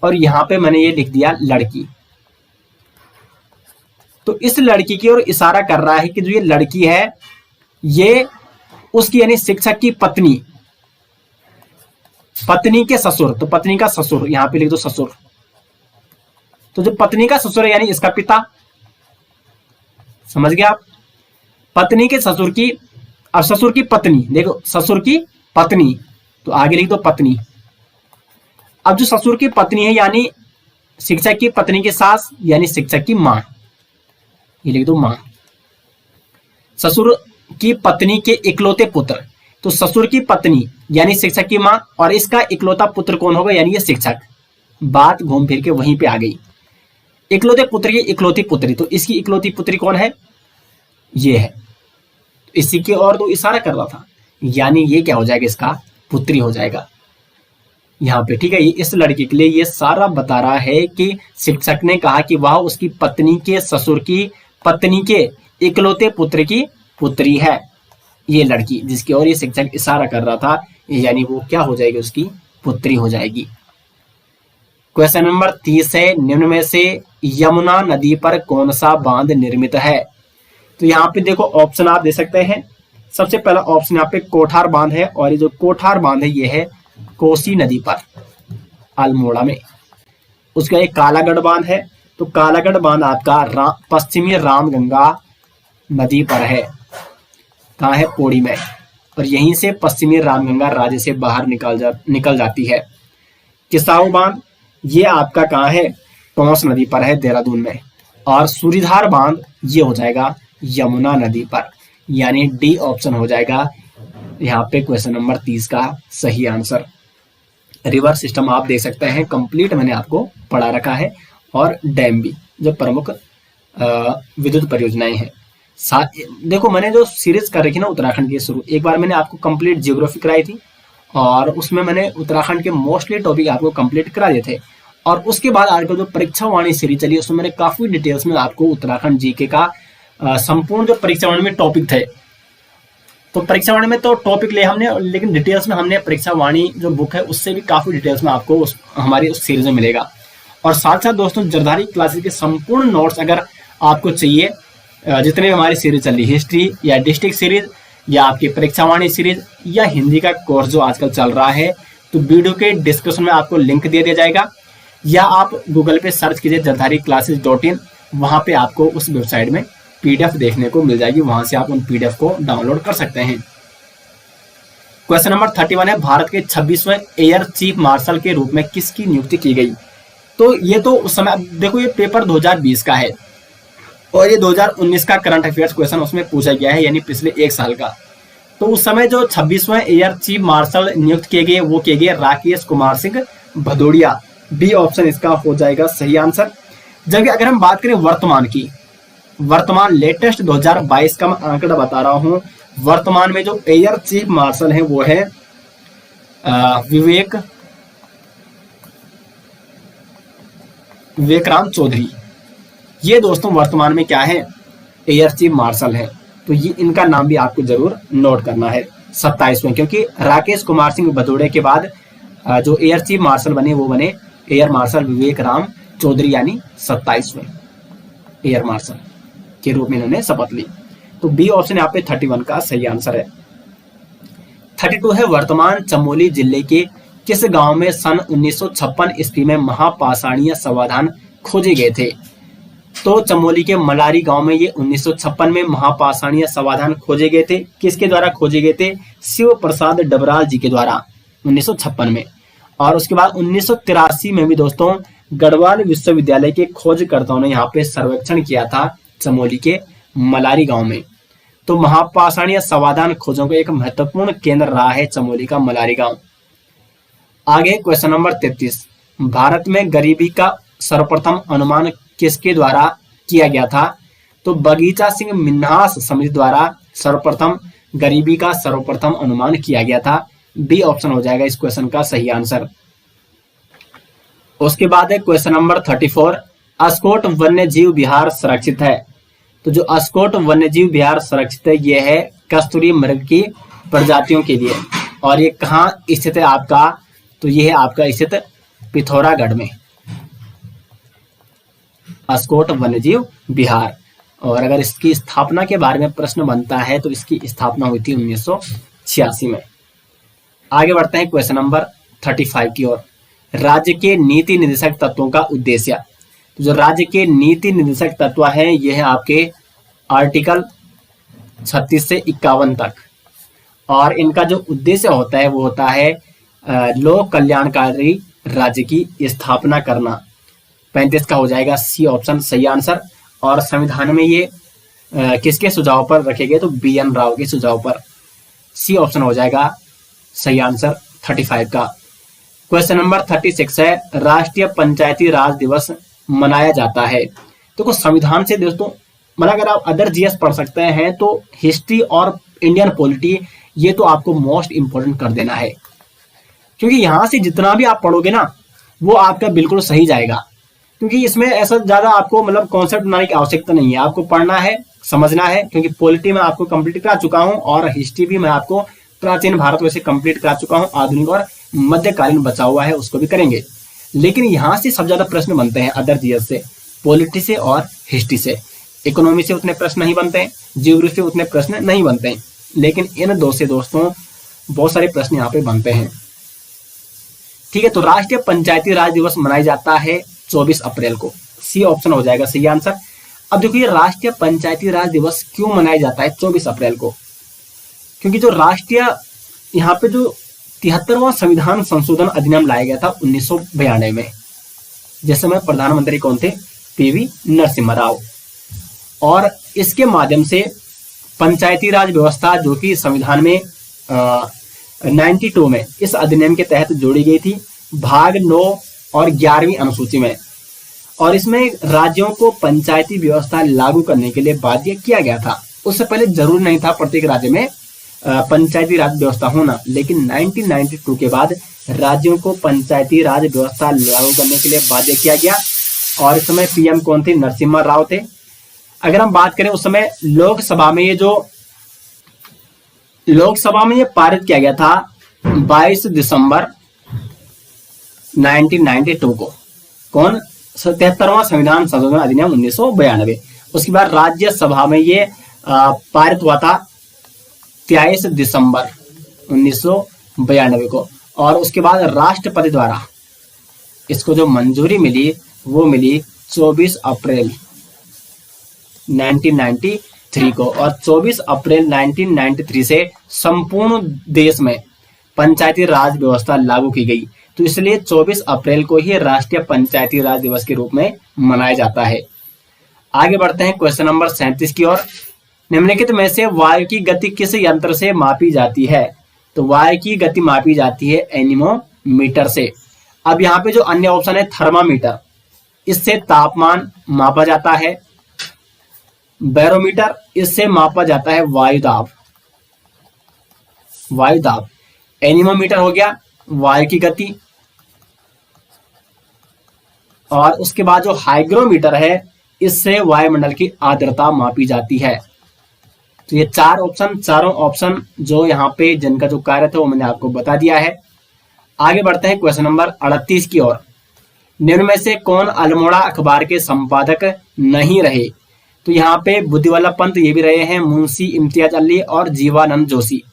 और यहाँ पे मैंने ये लिख दिया लड़की। तो इस लड़की की ओर इशारा कर रहा है कि जो ये लड़की है ये उसकी यानी शिक्षक की पत्नी, पत्नी के ससुर, तो पत्नी का ससुर यहां पे लिख दो ससुर। तो जो पत्नी का ससुर है यानी इसका पिता, समझ गए आप। पत्नी के ससुर की, अब ससुर की पत्नी, देखो ससुर की पत्नी तो आगे लिख दो पत्नी। अब जो ससुर की पत्नी है यानी शिक्षक की पत्नी की सास यानी शिक्षक की मां, ये लिख दो मां। ससुर की पत्नी के इकलौते पुत्र, तो ससुर की पत्नी यानी शिक्षक की मां और इसका इकलौता पुत्र कौन होगा यानी ये शिक्षक। बात घूम फिर के वहीं पे आ गई। इकलौते पुत्र की इकलौती पुत्री, तो इसकी इकलौती पुत्री कौन है, ये है। इसी की ओर तो इशारा कर रहा था, यानी ये क्या हो जाएगा, इसका पुत्री हो जाएगा यहाँ पे, ठीक है। ये इस लड़की के लिए ये सारा बता रहा है कि शिक्षक ने कहा कि वह उसकी पत्नी के ससुर की पत्नी के इकलौते पुत्र की पुत्री है, ये लड़की जिसकी ओर ये शिक्षक इशारा कर रहा था, यानी वो क्या हो जाएगी, उसकी पुत्री हो जाएगी। क्वेश्चन नंबर 30 है, निम्न में से यमुना नदी पर कौन सा बांध निर्मित है। तो यहाँ पे देखो ऑप्शन आप दे सकते हैं। सबसे पहला ऑप्शन यहाँ पे कोठार बांध है और ये जो कोठार बांध है ये है कोसी नदी पर अल्मोड़ा में। उसका एक कालागढ़ बांध है, तो कालागढ़ बांध आपका पश्चिमी रामगंगा नदी पर है, कहाँ है, पौड़ी में। और यहीं से पश्चिमी रामगंगा राज्य से बाहर निकल जाती है। किसाऊ बांध ये आपका कहाँ है, टोंस नदी पर है, देहरादून में। और सूरीधार बांध ये हो जाएगा यमुना नदी पर, यानी डी ऑप्शन हो जाएगा यहाँ पे क्वेश्चन नंबर 30 का सही आंसर। रिवर सिस्टम आप देख सकते हैं, कंप्लीट मैंने आपको पढ़ा रखा है, और डैम भी जो प्रमुख विद्युत परियोजनाएं हैं। देखो मैंने जो सीरीज कर रखी ना उत्तराखंड की शुरू, एक बार मैंने आपको कंप्लीट ज्योग्राफी कराई थी और उसमें मैंने उत्तराखंड के मोस्टली टॉपिक आपको कंप्लीट करा दिए थे। और उसके बाद आजकल जो परीक्षा वाणी सीरीज चली उसमें मैंने काफी डिटेल्स में आपको उत्तराखंड जीके का संपूर्ण जो परीक्षा वाणी में टॉपिक थे, तो परीक्षा वाणी में तो टॉपिक ले हमने, लेकिन डिटेल्स में हमने परीक्षा वाणी जो बुक है उससे भी काफी डिटेल्स में आपको हमारी उस सीरीज में मिलेगा। और साथ साथ दोस्तों जरदारी क्लासेस के संपूर्ण नोट्स अगर आपको चाहिए, जितने भी हमारी सीरीज चल रही, हिस्ट्री या डिस्ट्रिक्ट सीरीज या आपकी परीक्षा वाणी सीरीज या हिंदी का कोर्स जो आजकल चल रहा है, तो वीडियो के डिस्क्रिप्शन में आपको लिंक दे दिया जाएगा, या आप गूगल पे सर्च कीजिए jardhariclasses.in, वहां पे आपको उस वेबसाइट में पीडीएफ देखने को मिल जाएगी, वहां से आप उन पीडीएफ को डाउनलोड कर सकते हैं। क्वेश्चन नंबर 31 है, भारत के 26वें एयर चीफ मार्शल के रूप में किसकी नियुक्ति की गई। तो ये तो उस समय, देखो ये पेपर 2020 का है और ये 2019 का करंट अफेयर्स क्वेश्चन उसमें पूछा गया है, यानी पिछले एक साल का। तो उस समय जो 26वें एयर चीफ मार्शल नियुक्त किए गए वो किए गए राकेश कुमार सिंह भदौड़िया, डी ऑप्शन इसका हो जाएगा सही आंसर। जबकि अगर हम बात करें वर्तमान की, वर्तमान लेटेस्ट 2022 का मैं आंकड़ा बता रहा हूं, वर्तमान में जो एयर चीफ मार्शल है वो है विवेक राम चौधरी। ये दोस्तों वर्तमान में क्या है, एयर चीफ मार्शल है। तो ये इनका नाम भी आपको जरूर नोट करना है 27वें, क्योंकि राकेश कुमार सिंह भदौड़े के बाद जो एयर चीफ मार्शल बने वो बने एयर मार्शल विवेक राम चौधरी, यानी 27वें एयर मार्शल के रूप में इन्होंने शपथ ली। तो बी ऑप्शन यहाँ पे 31 का सही आंसर है। 32 है, वर्तमान चमोली जिले के किस गांव में सन 1956 ईस्वी में महापाषाणीय समाधान खोजे गए थे। तो चमोली के मलारी गांव में ये 1956 में महापाषाणीय समाधान खोजे गए थे। किसके द्वारा खोजे गए थे, शिव प्रसाद डबराल जी के द्वारा 1956 में। और उसके बाद 1983 में भी दोस्तों गढ़वाल विश्वविद्यालय के खोजकर्ताओं ने यहाँ पे सर्वेक्षण किया था चमोली के मलारी गांव में। तो महापाषाणीय समाधान खोजों का एक महत्वपूर्ण केंद्र रहा है चमोली का मलारी गांव। आगे क्वेश्चन नंबर 33, भारत में गरीबी का सर्वप्रथम अनुमान किसके द्वारा किया गया था। तो बगीचा सिंह मिन्हास समिति द्वारा सर्वप्रथम गरीबी का सर्वप्रथम अनुमान किया गया था। बी ऑप्शन हो जाएगा इस क्वेश्चन का सही आंसर। उसके बाद है क्वेश्चन नंबर 34, अस्कोट वन्यजीव विहार सुरक्षित है? तो जो अस्कोट वन्यजीव विहार सुरक्षित है ये है कस्तूरी मृग की प्रजातियों के लिए। और ये कहाँ स्थित है आपका? तो ये है आपका स्थित पिथौरागढ़ में, अस्कोट वन्यजीव विहार। और अगर इसकी स्थापना के बारे में प्रश्न बनता है तो इसकी स्थापना हुई थी 1986 में। आगे बढ़ते हैं क्वेश्चन नंबर 35 की ओर। राज्य के नीति निर्देशक तत्वों का उद्देश्य। जो राज्य के नीति निर्देशक तत्व है ये है आपके आर्टिकल 36 से 51 तक। और इनका जो उद्देश्य होता है वो होता है लोक कल्याणकारी राज्य की स्थापना करना। 35 का हो जाएगा सी ऑप्शन सही आंसर। और संविधान में ये किसके सुझाव पर रखे गए? तो BN राव के सुझाव पर। सी ऑप्शन हो जाएगा सही आंसर 35 का। क्वेश्चन नंबर 36 है राष्ट्रीय पंचायती राज दिवस मनाया जाता है। तो कुछ संविधान से दोस्तों, मतलब अगर आप अदर GS पढ़ सकते हैं तो हिस्ट्री और इंडियन पॉलिटी ये तो आपको मोस्ट इंपोर्टेंट कर देना है, क्योंकि यहां से जितना भी आप पढ़ोगे ना वो आपका बिल्कुल सही जाएगा। क्योंकि इसमें ऐसा ज्यादा आपको मतलब कॉन्सेप्ट बनाने की आवश्यकता नहीं है, आपको पढ़ना है, समझना है। क्योंकि पॉलिटी में आपको कंप्लीट करा चुका हूं और हिस्ट्री भी मैं आपको प्राचीन भारत में से कंप्लीट करा चुका हूं, आधुनिक और मध्यकालीन बचा हुआ है उसको भी करेंगे। लेकिन यहां से सब ज्यादा प्रश्न बनते हैं अदर GS से, पॉलिटी से और हिस्ट्री से। इकोनॉमी से उतने प्रश्न नहीं बनते हैं, ज्योग्राफी से उतने प्रश्न नहीं बनते हैं, लेकिन इन दो से दोस्तों बहुत सारे प्रश्न यहाँ पे बनते हैं। ठीक है, तो राष्ट्रीय पंचायती राज दिवस मनाया जाता है 24 अप्रैल को। सी ऑप्शन हो जाएगा सही आंसर। अब देखिए राष्ट्रीय पंचायती राज दिवस क्यों मनाया जाता है 24 अप्रैल को? क्योंकि जो राष्ट्रीय यहाँ पे जो 73वां संविधान संशोधन अधिनियम लाया गया था 1992 में, जिस समय प्रधानमंत्री कौन थे? PV नरसिम्हा राव। और इसके माध्यम से पंचायती राज व्यवस्था जो कि संविधान में 92 में इस अधिनियम के तहत जोड़ी गई थी भाग 9 और 11वीं अनुसूची में। और इसमें राज्यों को पंचायती व्यवस्था लागू करने के लिए बाध्य किया गया था। उससे पहले जरूर नहीं था प्रत्येक राज्य में पंचायती राज व्यवस्था होना, लेकिन 1992 के बाद राज्यों को पंचायती राज व्यवस्था लागू करने के लिए बाध्य किया गया। और इस समय PM कौन थे? नरसिम्हा राव थे। अगर हम बात करें उस समय लोकसभा में ये पारित किया गया था 22 दिसंबर 1992 को। कौन? 73वां संविधान संशोधन अधिनियम 1992। उसके बाद राज्यसभा में ये पारित हुआ था 23 दिसंबर 1992 को। और उसके बाद राष्ट्रपति द्वारा इसको जो मंजूरी मिली वो मिली 24 अप्रैल 1993 को। और 24 अप्रैल 1993 से संपूर्ण देश में पंचायती राज व्यवस्था लागू की गई। तो इसलिए 24 अप्रैल को ही राष्ट्रीय पंचायती राज दिवस के रूप में मनाया जाता है। आगे बढ़ते हैं क्वेश्चन नंबर 37 की ओर। निम्नलिखित में से वायु की गति किस यंत्र से मापी जाती है? तो वायु की गति मापी जाती है एनीमोमीटर से। अब यहाँ पे जो अन्य ऑप्शन है थर्मामीटर, इससे तापमान मापा जाता है। बैरोमीटर, इससे मापा जाता है वायुदाब। एनीमोमीटर हो गया वायु की गति। और उसके बाद जो हाइग्रोमीटर है इससे वायुमंडल की आर्द्रता मापी जाती है। तो ये चारों ऑप्शन जो यहाँ पे जिनका जो कार्य था वो मैंने आपको बता दिया है। आगे बढ़ते हैं क्वेश्चन नंबर 38 की ओर। निम्न में से कौन अल्मोड़ा अखबार के संपादक नहीं रहे? तो यहाँ पे बुद्धिवल्लभ पंत ये भी रहे हैं, मुंशी इम्तियाज अली और जीवानंद जोशी।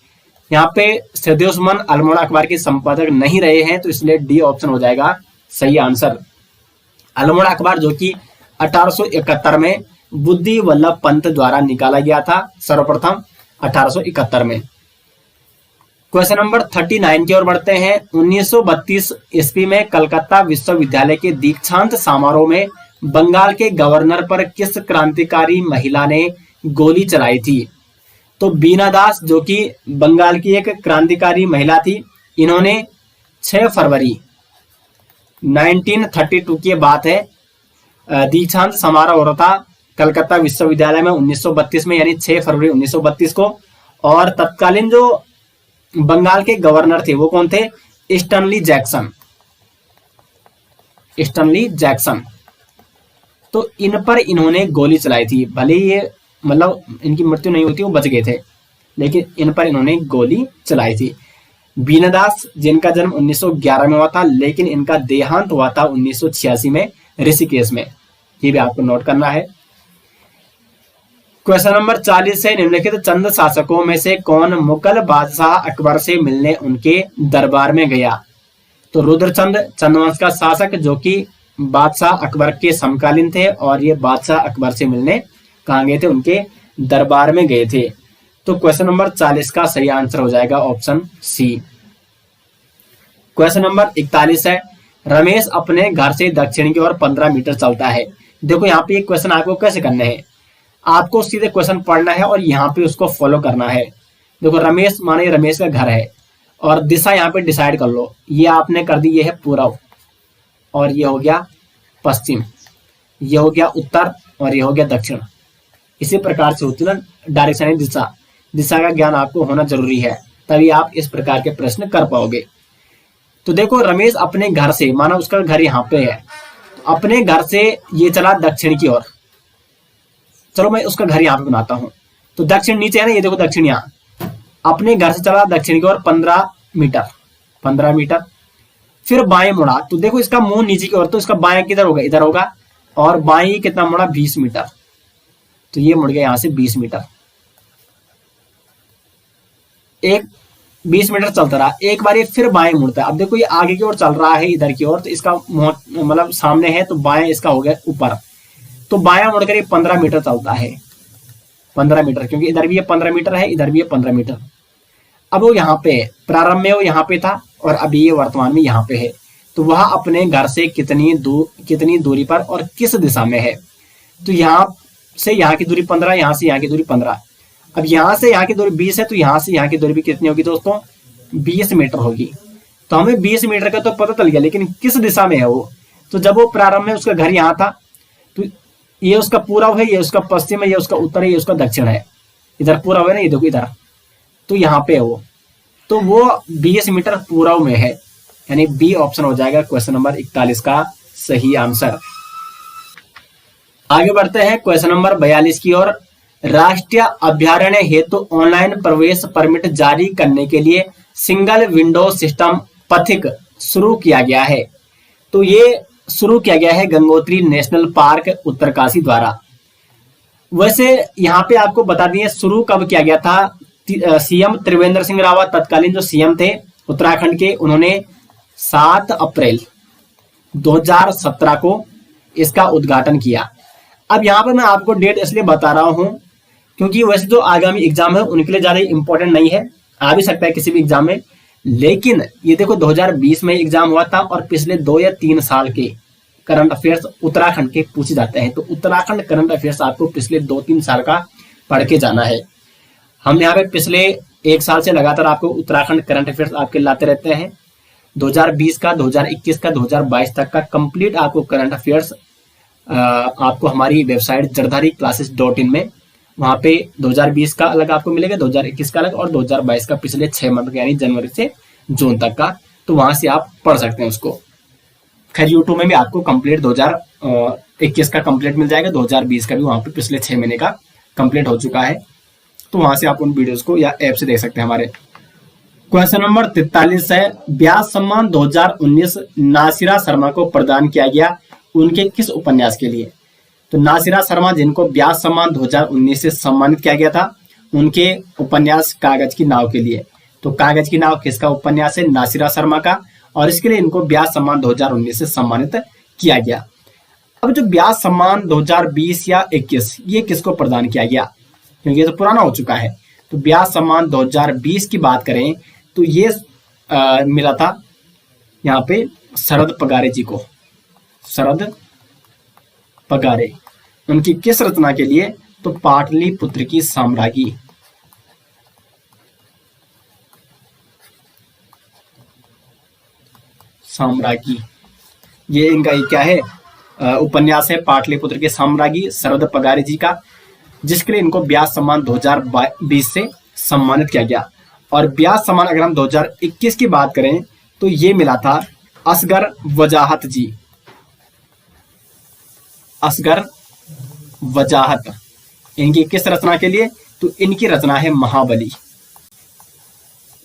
यहाँ पे सैयद-ए-उस्मान अल्मोड़ा अखबार के संपादक नहीं रहे हैं, तो इसलिए डी ऑप्शन हो जाएगा सही आंसर। अल्मोड़ा अखबार जो कि 1871 में बुद्धिवल्लभ पंत द्वारा निकाला गया था, सर्वप्रथम 1871 में। क्वेश्चन नंबर 39 की ओर बढ़ते हैं। 1932 ईस्वी में कलकत्ता विश्वविद्यालय के दीक्षांत समारोह में बंगाल के गवर्नर पर किस क्रांतिकारी महिला ने गोली चलाई थी? तो बीना दास जो कि बंगाल की एक क्रांतिकारी महिला थी, इन्होंने 6 फरवरी 1932 की बात है, दीक्षांत समारोह हो रहा था कलकत्ता विश्वविद्यालय में 1932 में, यानी 6 फरवरी 1932 को। और तत्कालीन जो बंगाल के गवर्नर थे वो कौन थे? Stanley Jackson. तो इन पर इन्होंने गोली चलाई थी। भले ही ये मतलब इनकी मृत्यु नहीं हुई थी, वो बच गए थे, लेकिन इन पर इन्होंने गोली चलाई थी। बीनादास जिनका जन्म 1911 में हुआ था, लेकिन इनका देहांत हुआ था 1986 में ऋषिकेश में। ये भी आपको नोट करना है। क्वेश्चन नंबर 40 है, निम्नलिखित चंद शासकों में से कौन मुगल बादशाह अकबर से मिलने उनके दरबार में गया? तो रुद्रचंद चंद्रवंश का शासक, जो कि बादशाह अकबर के समकालीन थे, और ये बादशाह अकबर से मिलने कहाँ गए थे? उनके दरबार में गए थे। तो क्वेश्चन नंबर 40 का सही आंसर हो जाएगा ऑप्शन सी। क्वेश्चन नंबर 41 है, रमेश अपने घर से दक्षिण की ओर 15 मीटर चलता है। देखो यहाँ पे एक क्वेश्चन आपको कैसे करना है, आपको सीधे क्वेश्चन पढ़ना है और यहाँ पे उसको फॉलो करना है। देखो रमेश, माने रमेश का घर है और दिशा यहाँ पे डिसाइड कर लो। ये आपने कर दी, ये है पूर्व, और ये हो गया पश्चिम, ये हो गया उत्तर, और ये हो गया दक्षिण। इसी प्रकार से होती है ना डायरेक्शन, यानी दिशा। दिशा का ज्ञान आपको होना जरूरी है, तभी आप इस प्रकार के प्रश्न कर पाओगे। तो देखो रमेश अपने घर से, माना उसका घर यहाँ पे है, तो अपने घर से ये चला दक्षिण की ओर। चलो मैं उसका घर यहाँ पे बनाता हूं। तो दक्षिण नीचे है ना, ये देखो दक्षिण यहाँ, अपने घर से चला दक्षिण की ओर 15 मीटर, 15 मीटर। फिर बाएं मुड़ा, तो देखो इसका मुंह नीचे की ओर, तो इसका बाएं किधर होगा? इधर होगा। और बाएं कितना मुड़ा? 20 मीटर। तो ये मुड़ गया यहां से 20 मीटर। एक 20 मीटर चलता रहा, एक बार ये फिर बाएं मुड़ता है। अब देखो ये आगे की ओर चल रहा है, इधर की ओर, तो इसका मुंह मतलब सामने है, तो बाएं इसका हो गया ऊपर। तो बायां मुड़कर ये 15 मीटर चलता है, 15 मीटर, क्योंकि इधर भी ये 15 मीटर है, इधर भी ये 15 मीटर। अब वो यहाँ पे है, प्रारंभ में वो यहाँ पे था और अभी ये वर्तमान में यहाँ पे है। तो वह अपने घर से कितनी दूरी पर और किस दिशा में है? तो यहाँ से यहाँ की दूरी 15, यहाँ से यहाँ की दूरी 15। अब यहाँ से यहाँ की दूरी 20 है, तो यहाँ से यहाँ की दूरी भी कितनी होगी दोस्तों? 20 मीटर होगी। तो हमें 20 मीटर का तो पता चल गया, लेकिन किस दिशा में है वो? तो जब वो प्रारंभ में उसका घर यहाँ था, तो ये उसका पूर्व है, ये उसका पश्चिम है, ये उसका उत्तर है, ये उसका दक्षिण है। इधर पूर्व है ना, ये देखो इधर, तो यहाँ पे है वो। तो वो 20 मीटर पूर्व में है, यानी बी ऑप्शन हो जाएगा क्वेश्चन नंबर 41 का सही आंसर। आगे बढ़ते हैं क्वेश्चन नंबर 42 की ओर। राष्ट्रीय अभ्यारण्य हेतु ऑनलाइन प्रवेश परमिट जारी करने के लिए सिंगल विंडो सिस्टम पथिक शुरू किया गया है। तो ये शुरू किया गया है गंगोत्री नेशनल पार्क उत्तरकाशी द्वारा। वैसे यहाँ पे आपको बता दिए शुरू कब किया गया था। सीएम त्रिवेंद्र सिंह रावत, तत्कालीन जो सीएम थे उत्तराखंड के, उन्होंने 7 अप्रैल 2017 को इसका उद्घाटन किया। अब यहाँ पे मैं आपको डेट इसलिए बता रहा हूं क्योंकि वैसे जो आगामी एग्जाम है उनके लिए ज्यादा इंपॉर्टेंट नहीं है, आ भी सकता है किसी भी एग्जाम में, लेकिन ये देखो 2020 में एग्जाम हुआ था और पिछले 2 या 3 साल के करंट अफेयर्स उत्तराखंड के पूछे जाते हैं। तो उत्तराखंड करंट अफेयर्स आपको पिछले 2-3 साल का पढ़ के जाना है। हम यहाँ पे पिछले 1 साल से लगातार आपको उत्तराखंड करंट अफेयर्स आपके लाते रहते हैं। 2020 का, 2021 का, 2022 तक का कंप्लीट आपको करंट अफेयर्स आपको हमारी वेबसाइट jardhari-classes.in में, वहां पे 2020 का अलग आपको मिलेगा, 2021 का अलग, और 2022 का पिछले 6 मंथ का, यानी जनवरी से जून तक का। तो वहां से आप पढ़ सकते हैं उसको। खैर यूट्यूब में भी आपको कंप्लीट 2021 का कंप्लीट मिल जाएगा, 2020 का भी वहां पे पिछले 6 महीने का कंप्लीट हो चुका है। तो वहां से आप उन वीडियोस को या ऐप से देख सकते हैं हमारे। क्वेश्चन नंबर 43 है, व्यास सम्मान 2019 नासिरा शर्मा को प्रदान किया गया, उनके किस उपन्यास के लिए? तो नासिरा शर्मा जिनको व्यास सम्मान 2019 से सम्मानित किया गया था, उनके उपन्यास कागज की नाव के लिए। तो कागज की नाव किसका उपन्यास है? नासिरा शर्मा का, और इसके लिए इनको व्यास सम्मान 2019 से सम्मानित किया गया। अब जो व्यास सम्मान 2020 या 21 ये किसको प्रदान किया गया, क्योंकि ये तो पुराना हो चुका है। तो व्यास सम्मान 2020 की बात करें तो ये मिला था यहाँ पे शरद पगारे जी को, शरद पगारे। उनकी किस रचना के लिए? तो पाटलिपुत्र की साम्राज्ञी। साम्राज्ञी ये इनका क्या है? उपन्यास है पाटलिपुत्र के साम्राज्ञी, शरद पगारे जी का, जिसके लिए इनको व्यास सम्मान 2020 से सम्मानित किया गया। और व्यास सम्मान अगर हम 2021 की बात करें तो ये मिला था असगर वजाहत जी। असगर वजाहत। इनकी किस रचना के लिए? तो इनकी रचना है महाबली।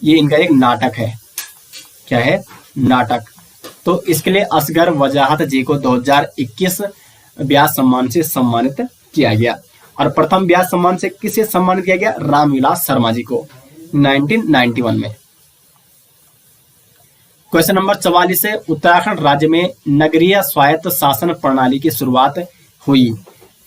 ये इनका एक नाटक है। क्या है? नाटक। तो इसके लिए असगर वजाहत जी को 2021 व्यास सम्मान से सम्मानित किया गया। और प्रथम व्यास सम्मान से किसे सम्मानित किया गया? रामविलास शर्मा जी को 1991 में। क्वेश्चन नंबर 44 है, उत्तराखंड राज्य में नगरीय स्वायत्त शासन प्रणाली की शुरुआत हुई।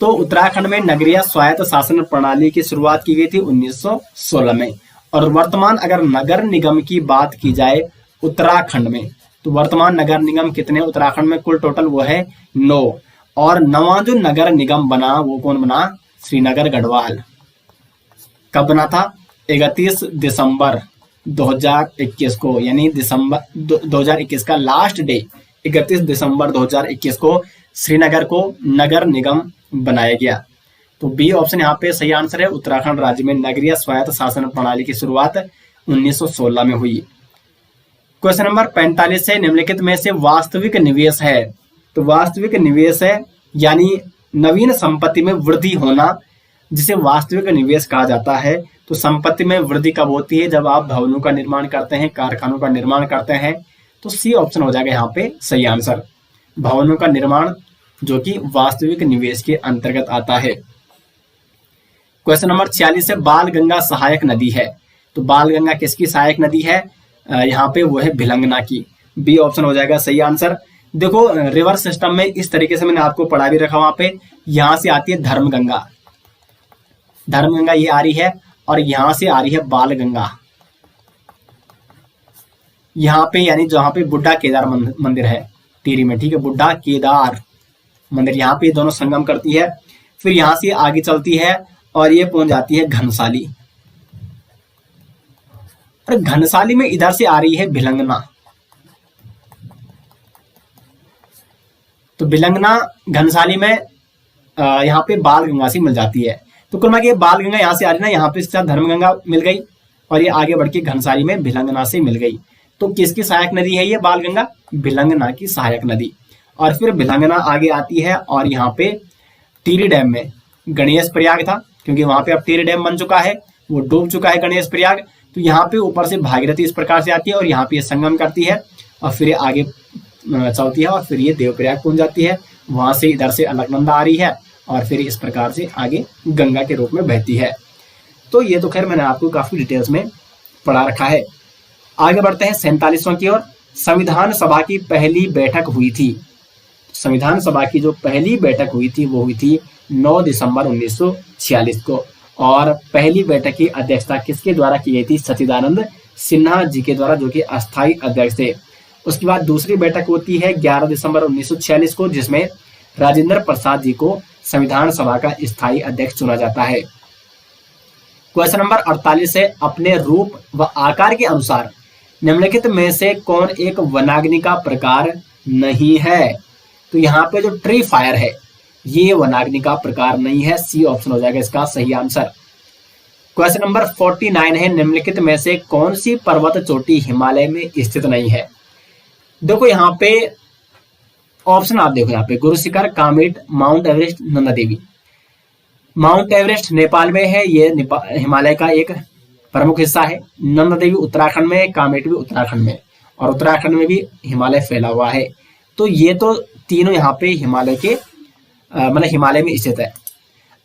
तो उत्तराखंड में नगरीय स्वायत्त शासन प्रणाली की शुरुआत की गई थी 1916 में। और वर्तमान अगर नगर निगम की बात की जाए उत्तराखंड में, तो वर्तमान नगर निगम कितने उत्तराखंड में? कुल टोटल वो है 9। और नवा जो नगर निगम बना वो कौन बना? श्रीनगर गढ़वाल। कब बना था? 31 दिसंबर 2021 को, यानी दिसंबर 2021 का लास्ट डे 31 दिसंबर 2021 को श्रीनगर को नगर निगम बनाया गया। तो बी ऑप्शन यहाँ पे सही आंसर है। उत्तराखंड राज्य में नगरीय स्वायत्त शासन प्रणाली की शुरुआत 1916 में हुई। क्वेश्चन नंबर 45 है, निम्नलिखित में से वास्तविक निवेश है। तो वास्तविक निवेश है यानी नवीन संपत्ति में वृद्धि होना, जिसे वास्तविक निवेश कहा जाता है। तो संपत्ति में वृद्धि कब होती है? जब आप भवनों का निर्माण करते हैं, कारखानों का निर्माण करते हैं। तो सी ऑप्शन हो जाएगा यहाँ पे सही आंसर। भवनों का निर्माण जो कि वास्तविक निवेश के अंतर्गत आता है। क्वेश्चन नंबर 46 है, बाल गंगा सहायक नदी है। तो बाल गंगा किसकी सहायक नदी है? यहाँ पे वो है भिलंगना की। बी ऑप्शन हो जाएगा सही आंसर। देखो रिवर सिस्टम में इस तरीके से मैंने आपको पढ़ा भी रखा, वहां पे यहां से आती है धर्मगंगा, धर्मगंगा ये आ रही है, और यहां से आ रही है बाल गंगा यहाँ पे, यानी जहां पे बुड्ढा केदार मंदिर है टिहरी में, ठीक है, बुड्ढा केदार मंदिर, यहाँ पे दोनों संगम करती है। फिर यहां से आगे चलती है और ये पहुंच जाती है घनसाली, और घनसाली में इधर से आ रही है भिलंगना। तो भिलंगना घनसाली में यहाँ पे बाल गंगा से मिल जाती है। तो कुल मिला के बाल गंगा यहाँ से आ रही ना, यहाँ पे इसके साथ धर्मगंगा मिल गई, और ये आगे बढ़ के घनसाली में भिलंगना से मिल गई। तो किसकी सहायक नदी है ये बाल गंगा? भिलंगना की सहायक नदी। और फिर भिलंगना आगे आती है और यहाँ पे टिहरी डैम में गणेश प्रयाग था, क्योंकि वहां पे अब टिहरी डैम बन चुका है, वो डूब चुका है गणेश प्रयाग। तो यहाँ पे ऊपर से भागीरथी इस प्रकार से आती है और यहाँ पे संगम करती है, और फिर ये आगे चलती है, और फिर ये देवप्रयाग पहुंच जाती है। वहां से इधर से अलकनंदा आ रही है, और फिर इस प्रकार से आगे गंगा के रूप में बहती है। तो ये तो खैर मैंने आपको काफी डिटेल्स में पढ़ा रखा है। आगे बढ़ते हैं 47वां की ओर। संविधान सभा की पहली बैठक हुई थी। संविधान सभा की जो पहली बैठक हुई थी वो हुई थी 9 दिसंबर 1946 को, और पहली बैठक की अध्यक्षता किसके द्वारा की गई थी? सच्चिदानंद सिन्हा जी के द्वारा, जो कि अस्थायी अध्यक्ष थे। उसके बाद दूसरी बैठक होती है 11 दिसंबर 1946 को, जिसमें राजेंद्र प्रसाद जी को संविधान सभा का स्थायी अध्यक्ष चुना जाता है। क्वेश्चन नंबर 48 है, अपने रूप व आकार के अनुसार निम्नलिखित में से कौन एक वनाग्नि का प्रकार नहीं है? तो यहाँ पे जो ट्री फायर है ये वनाग्नि का प्रकार नहीं है। सी ऑप्शन हो जाएगा इसका सही आंसर। क्वेश्चन नंबर 49 है, निम्नलिखित में से कौन सी पर्वत चोटी हिमालय में स्थित नहीं है? देखो यहाँ पे ऑप्शन आप देखो, यहाँ पे Guru Shikhar, Kamet, mount Everest, Nanda Devi. Mount Everest Nepal में है, ये हिमालय का एक प्रमुख हिस्सा है। नंदा देवी उत्तराखंड में है, कामेट भी उत्तराखंड में, और उत्तराखंड में भी हिमालय फैला हुआ है। तो ये तो तीनों यहाँ पे हिमालय के मतलब हिमालय में स्थित है।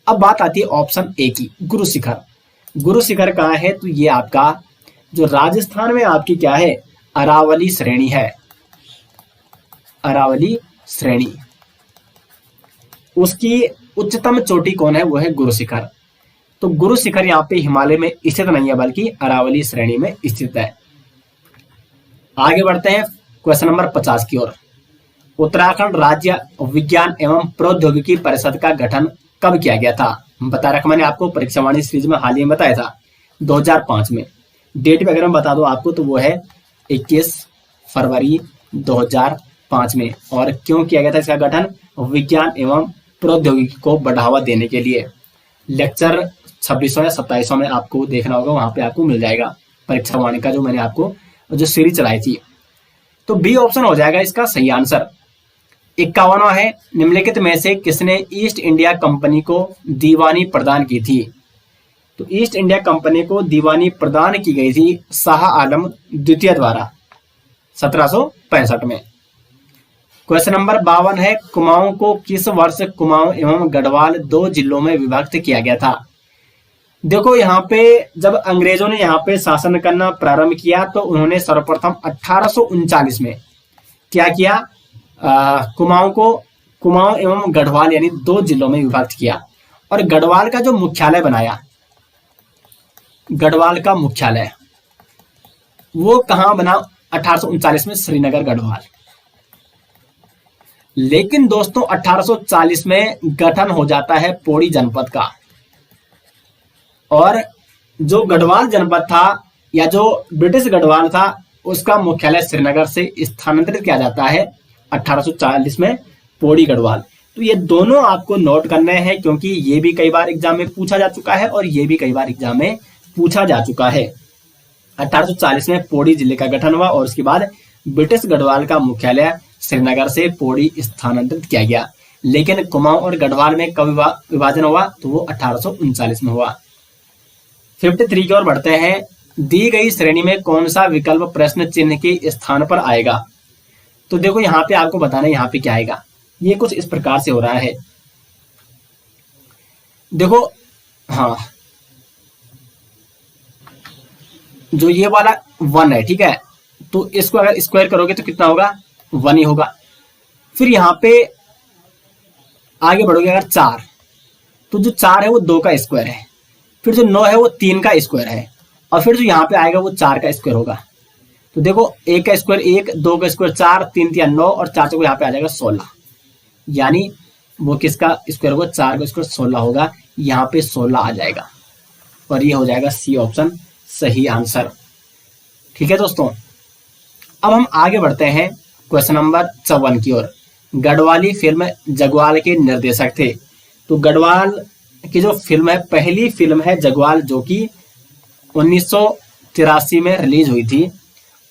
अब बात आती है ऑप्शन ए की, गुरु शिखर। गुरु शिखर कहाँ है? तो ये आपका जो राजस्थान में आपकी क्या है? अरावली श्रेणी है, अरावली श्रेणी। उसकी उच्चतम चोटी कौन है? वो है गुरु शिखर। तो गुरु शिखर यहाँ पे हिमालय में स्थित नहीं है, बल्कि अरावली श्रेणी में स्थित है। आगे बढ़ते हैं क्वेश्चन नंबर 50 की ओर। उत्तराखंड राज्य विज्ञान एवं प्रौद्योगिकी परिषद का गठन कब किया गया था? बता रखा मैंने आपको, परीक्षा वाणी सीरीज में हाल ही में बताया था 2005 में। डेट भी अगर मैं बता दूं आपको तो वो है 21 फरवरी 2005 में। और क्यों किया गया था इसका गठन? विज्ञान एवं प्रौद्योगिकी को बढ़ावा देने के लिए। लेक्चर 2600 या 2700 में आपको देखना होगा, वहां पे आपको मिल जाएगा परीक्षा वाणी का जो मैंने आपको जो सीरीज चलाई थी। तो बी ऑप्शन हो जाएगा इसका सही आंसर। 51वां है, निम्नलिखित में से किसने ईस्ट इंडिया कंपनी को दीवानी प्रदान की थी? तो ईस्ट इंडिया कंपनी को दीवानी प्रदान की गई थी शाह आलम द्वितीय द्वारा 1765 में। क्वेश्चन नंबर 52 है, कुमाऊं को किस वर्ष कुमाऊं एवं गढ़वाल 2 जिलों में विभक्त किया गया था? देखो यहाँ पे जब अंग्रेजों ने यहाँ पे शासन करना प्रारंभ किया तो उन्होंने सर्वप्रथम 1839 में क्या किया, कुमाऊं एवं गढ़वाल यानी 2 जिलों में विभक्त किया और गढ़वाल का जो मुख्यालय बनाया, गढ़वाल का मुख्यालय वो कहां बना? 1839 में श्रीनगर गढ़वाल। लेकिन दोस्तों 1840 में गठन हो जाता है पौड़ी जनपद का और जो गढ़वाल जनपद था या जो ब्रिटिश गढ़वाल था उसका मुख्यालय श्रीनगर से स्थानांतरित किया जाता है 1840 में पौड़ी गढ़वाल। तो ये दोनों आपको नोट करने हैं क्योंकि ये भी कई बार एग्जाम में पूछा जा चुका है और ये भी कई बार एग्जाम में पूछा जा चुका है। 1840 में पौड़ी जिले का गठन हुआ और उसके बाद ब्रिटिश गढ़वाल का मुख्यालय श्रीनगर से पौड़ी स्थानांतरित किया गया। लेकिन कुमाऊं और गढ़वाल में कब विभाजन हुआ? तो वो 1839 में हुआ। 53 की ओर बढ़ते हैं, दी गई श्रेणी में कौन सा विकल्प प्रश्न चिन्ह के स्थान पर आएगा? तो देखो यहाँ पे आपको बताना है यहाँ पे क्या आएगा। ये कुछ इस प्रकार से हो रहा है, देखो हाँ, जो ये वाला 1 है, ठीक है, तो इसको अगर स्क्वायर करोगे तो कितना होगा? 1 ही होगा। फिर यहाँ पे आगे बढ़ोगे अगर 4, तो जो 4 है वो 2 का स्क्वायर है, फिर जो 9 है वो 3 का स्क्वायर है और फिर जो यहाँ पे आएगा वो 4 का स्क्वायर होगा। तो देखो 1 का स्क्वायर 1, 2 का स्क्वायर 4, 3 3 9 और 4 को यहाँ पे आ जाएगा 16, यानी वो किसका स्क्वायर होगा? 4 का स्क्वायर 16 होगा, यहाँ पे 16 आ जाएगा और ये हो जाएगा सी ऑप्शन सही आंसर। ठीक है दोस्तों, अब हम आगे बढ़ते हैं क्वेश्चन नंबर 54 की ओर। गढ़वाली फिल्म जगवाल के निर्देशक थे। तो गढ़वाल की जो फिल्म है, पहली फिल्म है जगवाल, जो कि 1983 में रिलीज हुई थी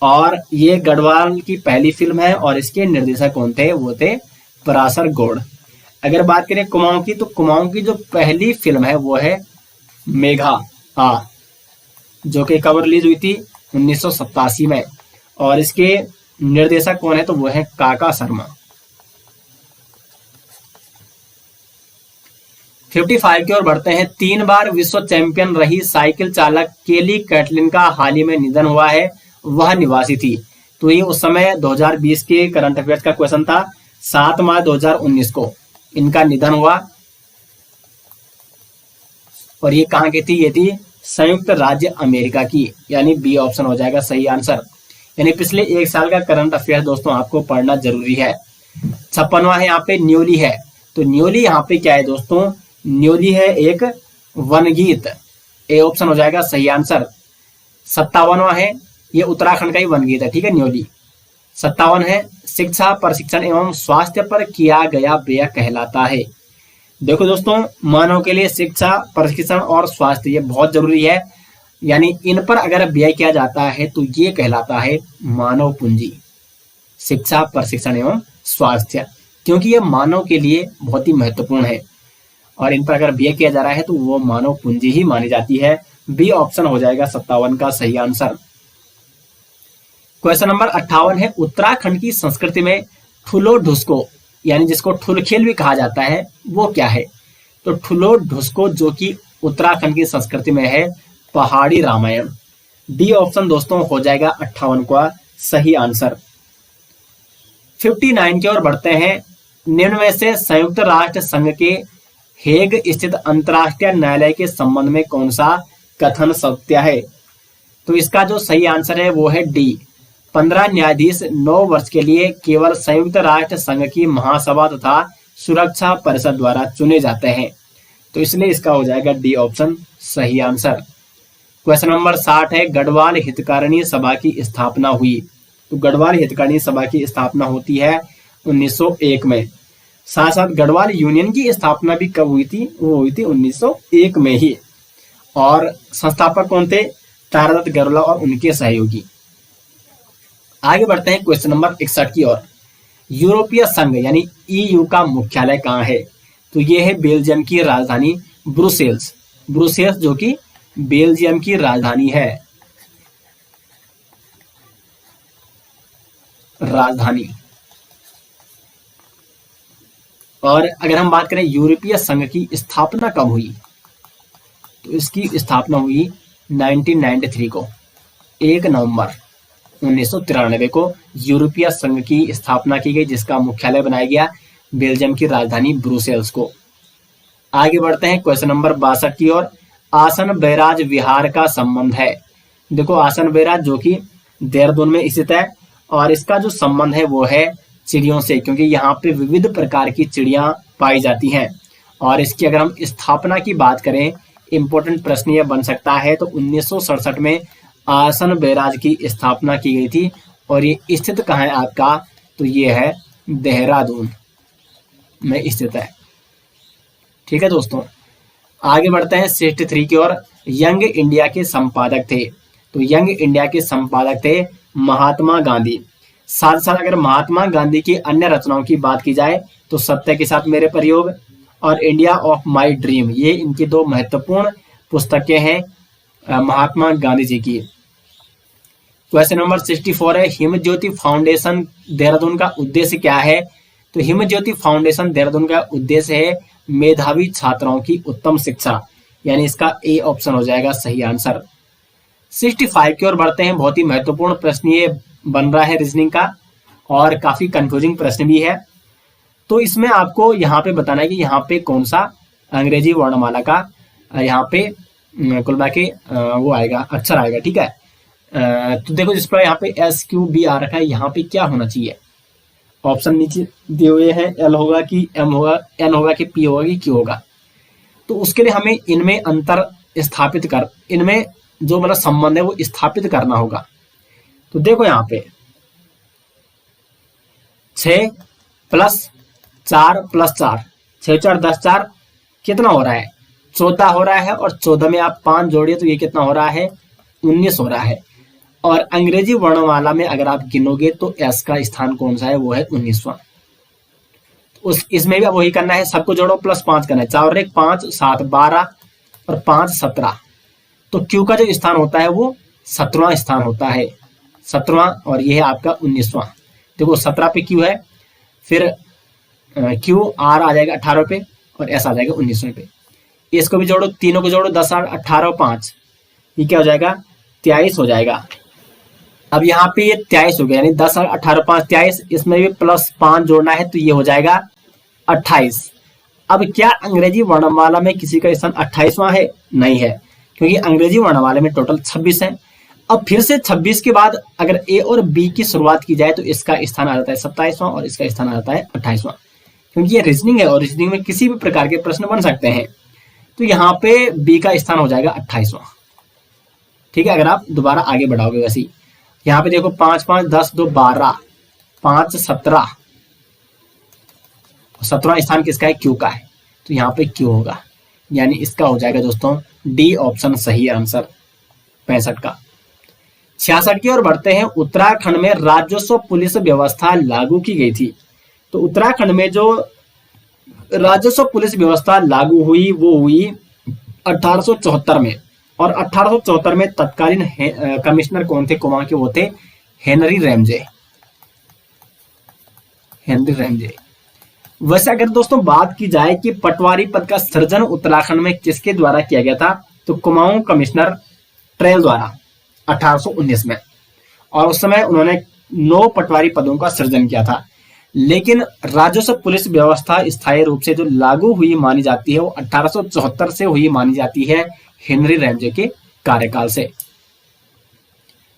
और ये गढ़वाल की पहली फिल्म है और इसके निर्देशक कौन थे? वो थे पराशर गौड़। अगर बात करें कुमाऊं की, तो कुमाऊं की जो पहली फिल्म है वो है मेघा, जो कि कब रिलीज हुई थी? 1987 में और इसके निर्देशक कौन है? तो वो है काका शर्मा। 55 की ओर बढ़ते हैं, 3 बार विश्व चैंपियन रही साइकिल चालक केली कैटलिन का हाल ही में निधन हुआ है, वह निवासी थी। तो ये उस समय 2020 के करंट अफेयर्स का क्वेश्चन था। 7 मार्च 2019 को इनका निधन हुआ और ये कहां की थी? ये थी संयुक्त राज्य अमेरिका की, यानी बी ऑप्शन हो जाएगा सही आंसर। यानी पिछले 1 साल का करंट अफेयर दोस्तों आपको पढ़ना जरूरी है। 56वां है यहाँ पे न्योली है। तो न्योली यहाँ पे क्या है दोस्तों? न्योली है एक वनगीत, ए ऑप्शन हो जाएगा सही आंसर। 57वां है, ये उत्तराखंड का ही वनगीत है, ठीक है, न्योली। 57 है, शिक्षा प्रशिक्षण एवं स्वास्थ्य पर किया गया व्यय कहलाता है। देखो दोस्तों, मानव के लिए शिक्षा प्रशिक्षण और स्वास्थ्य ये बहुत जरूरी है, यानी इन पर अगर व्यय किया जाता है तो ये कहलाता है मानव पूंजी। शिक्षा प्रशिक्षण एवं स्वास्थ्य, क्योंकि ये मानव के लिए बहुत ही महत्वपूर्ण है और इन पर अगर व्यय किया जा रहा है तो वो मानव पूंजी ही मानी जाती है। बी ऑप्शन हो जाएगा 57 का सही आंसर। क्वेश्चन नंबर 58 है, उत्तराखंड की संस्कृति में ठुलो ढुसको यानी जिसको ठुलखेल भी कहा जाता है वो क्या है? तो ठुलो ढुसको जो कि उत्तराखंड की संस्कृति में है पहाड़ी रामायण। डी ऑप्शन दोस्तों हो जाएगा 58 का सही आंसर। 59 की ओर बढ़ते हैं, निम्न में से संयुक्त राष्ट्र संघ के हेग स्थित अंतरराष्ट्रीय न्यायालय के संबंध में कौन सा कथन सत्य है? तो इसका जो सही आंसर है वो है डी। 15 न्यायाधीश 9 वर्ष के लिए केवल संयुक्त राष्ट्र संघ की महासभा तथा सुरक्षा परिषद द्वारा चुने जाते हैं, तो इसलिए इसका हो जाएगा डी ऑप्शन सही आंसर। क्वेश्चन नंबर 60 है, गढ़वाल हितकारिणी सभा की स्थापना हुई। तो गढ़वाल हितकारिणी सभा की स्थापना होती है 1901 में। साथ साथ गढ़वाल यूनियन की स्थापना भी कब हुई थी? वो हुई थी 1901 में ही। और संस्थापक कौन थे? तारादत्त गढ़वाल और उनके सहयोगी। आगे बढ़ते हैं क्वेश्चन नंबर 61 की ओर। यूरोपीय संघ यानी ईयू का मुख्यालय कहाँ है? तो ये है बेल्जियम की राजधानी ब्रुसेल्स। ब्रुसेल्स जो कि बेल्जियम की राजधानी है। राजधानी। और अगर हम बात करें यूरोपीय संघ की स्थापना कब हुई, तो इसकी स्थापना हुई 1993 को, 1 नवंबर 1993 को यूरोपीय संघ की स्थापना की गई, जिसका मुख्यालय बनाया गया बेल्जियम की राजधानी ब्रुसेल्स को। आगे बढ़ते हैं क्वेश्चन नंबर 62 की ओर। आसन बैराज विहार का संबंध है। देखो आसन बैराज जो कि देहरादून में स्थित है, और इसका जो संबंध है वो है चिड़ियों से, क्योंकि यहाँ पे विविध प्रकार की चिड़ियां पाई जाती हैं। और इसकी अगर हम स्थापना की बात करें, इंपॉर्टेंट प्रश्न ये बन सकता है, तो 1967 में आसन बैराज की स्थापना की गई थी। और ये स्थित कहाँ है आपका, तो ये है देहरादून में स्थित है। ठीक है दोस्तों, आगे बढ़ते हैं 63 की ओर। यंग इंडिया के संपादक थे, तो यंग इंडिया के संपादक थे महात्मा गांधी। साथ साथ अगर महात्मा गांधी की अन्य रचनाओं की बात की जाए, तो सत्य के साथ मेरे प्रयोग और इंडिया ऑफ माय ड्रीम, ये इनकी दो महत्वपूर्ण पुस्तकें हैं महात्मा गांधी जी की। क्वेश्चन नंबर 64 है, हिम ज्योति फाउंडेशन देहरादून का उद्देश्य क्या है? तो हिम ज्योति फाउंडेशन देहरादून का उद्देश्य है मेधावी छात्राओं की उत्तम शिक्षा, यानी इसका ए ऑप्शन हो जाएगा सही आंसर। 65 की ओर बढ़ते हैं। बहुत ही महत्वपूर्ण प्रश्न ये बन रहा है रीजनिंग का, और काफी कंफ्यूजिंग प्रश्न भी है। तो इसमें आपको यहाँ पे बताना है कि यहाँ पे कौन सा अंग्रेजी वर्णमाला का यहाँ पे कुल मिला के वो आएगा, अक्षर आएगा। ठीक है, तो देखो जिस पर यहाँ पे SQB आ रखा है, यहाँ पे क्या होना चाहिए? ऑप्शन नीचे दिए हुए हैं, L होगा कि M होगा, N होगा कि P होगा कि Q होगा। तो उसके लिए हमें इनमें अंतर स्थापित कर, इनमें जो मतलब संबंध है वो स्थापित करना होगा। तो देखो यहाँ पे 6 + 4 + 4, 6 4 10 4 कितना हो रहा है? 14 हो रहा है, और 14 में आप 5 जोड़िए तो ये कितना हो रहा है? 19 हो रहा है। और अंग्रेजी वर्णमाला में अगर आप गिनोगे तो S का स्थान कौन सा है? वो है 19वां। उस इसमें भी अब वही करना है, सबको जोड़ो +5 करना है। 4 और 1 5, 7 12 और 5 17। तो Q का जो स्थान होता है वो 17वां स्थान होता है, 17वां, और ये है आपका 19वां। देखो 17 पे Q है, फिर Q R आ जाएगा 18 पे, और S आ जाएगा 19वें पे। इसको भी जोड़ो, तीनों को जोड़ो, 10 8 18 5, ये क्या हो जाएगा? 23 हो जाएगा। अब यहाँ पे ये 23 हो गया, यानी 10 18 5 23, इसमें भी +5 जोड़ना है, तो ये हो जाएगा 28। अब क्या अंग्रेजी वर्णमाला में किसी का स्थान 28वां है? नहीं है, क्योंकि अंग्रेजी वर्णमाला में टोटल 26 है। अब फिर से 26 के बाद अगर A और B की शुरुआत की जाए तो इसका स्थान आ जाता है 27वां, और इसका स्थान आ जाता है 28वां, क्योंकि ये रीजनिंग है, और रीजनिंग में किसी भी प्रकार के प्रश्न बन सकते हैं। तो यहाँ पे B का स्थान हो जाएगा 28वां। ठीक है, अगर आप दोबारा आगे बढ़ाओगे वैसे ही। यहाँ पे देखो 5 5 10 2 12, 5 17, 17वां स्थान किसका है? Q का है, तो यहाँ पे Q होगा, यानी इसका हो जाएगा दोस्तों D ऑप्शन सही आंसर 65 का। 66 की ओर बढ़ते हैं। उत्तराखंड में राजस्व पुलिस व्यवस्था लागू की गई थी। तो उत्तराखंड में जो राजस्व पुलिस व्यवस्था लागू हुई वो हुई 1874 में, और 1874 में तत्कालीन कमिश्नर कौन थे कुमाऊं के? वो थे हेनरी रैमजे। Henry Ramsay. वैसे अगर दोस्तों बात की जाए कि पटवारी पद का सृजन उत्तराखंड में किसके द्वारा किया गया था, तो कुमाऊं कमिश्नर ट्रेल द्वारा 1819 में, और उस समय उन्होंने 9 पटवारी पदों का सृजन किया था। लेकिन राजस्व पुलिस व्यवस्था स्थायी रूप से जो लागू हुई मानी जाती है वो 1874 से हुई मानी जाती है, हेनरी रैमजे के कार्यकाल से।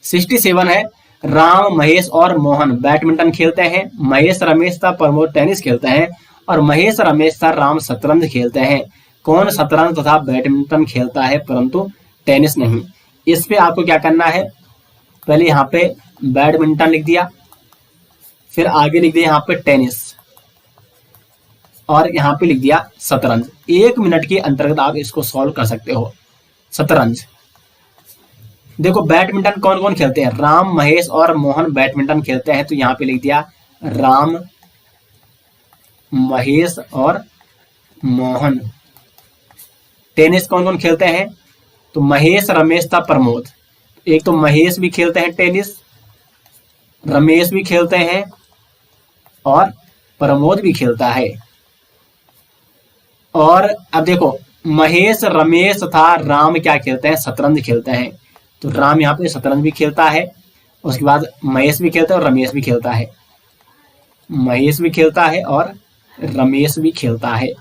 67 है, राम महेश और मोहन बैडमिंटन खेलते हैं, महेश रमेश था प्रमोद टेनिस खेलते हैं, और महेश रमेश था राम शतरंज खेलते हैं। कौन शतरंज तथा बैडमिंटन खेलता है परंतु टेनिस नहीं? इस पे आपको क्या करना है, पहले यहाँ पे बैडमिंटन लिख दिया, फिर आगे लिख दिया यहाँ पे टेनिस, और यहाँ पे लिख दिया शतरंज। 1 मिनट के अंतर्गत आप इसको सॉल्व कर सकते हो। शतरंज, देखो बैडमिंटन कौन कौन खेलते हैं? राम महेश और मोहन बैडमिंटन खेलते हैं, तो यहाँ पे लिख दिया राम महेश और मोहन। टेनिस कौन कौन खेलते हैं? तो महेश, रमेश था, प्रमोद। एक तो महेश भी खेलते हैं टेनिस, रमेश भी खेलते हैं और प्रमोद भी खेलता है। और अब देखो, महेश, रमेश था, राम क्या खेलते हैं? शतरंज खेलते हैं। तो राम यहाँ पे शतरंज भी खेलता है। उसके बाद महेश भी खेलता है और रमेश भी खेलता है। महेश भी खेलता है और रमेश भी खेलता है।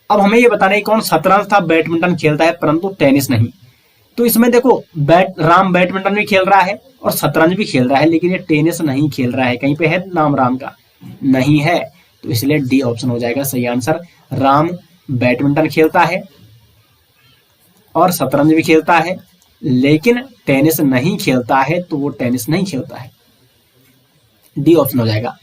अब हमें ये बताना है कौन शतरंज था, बैडमिंटन खेलता है परंतु टेनिस नहीं। तो इसमें देखो, राम बैडमिंटन भी खेल रहा है और शतरंज भी खेल रहा है, लेकिन ये टेनिस नहीं खेल रहा है। कहीं पे है नाम राम का? नहीं है। तो इसलिए डी ऑप्शन हो जाएगा सही आंसर। राम बैडमिंटन खेलता है और शतरंज भी खेलता है, लेकिन टेनिस नहीं खेलता है, तो वो टेनिस नहीं खेलता है। डी ऑप्शन हो जाएगा।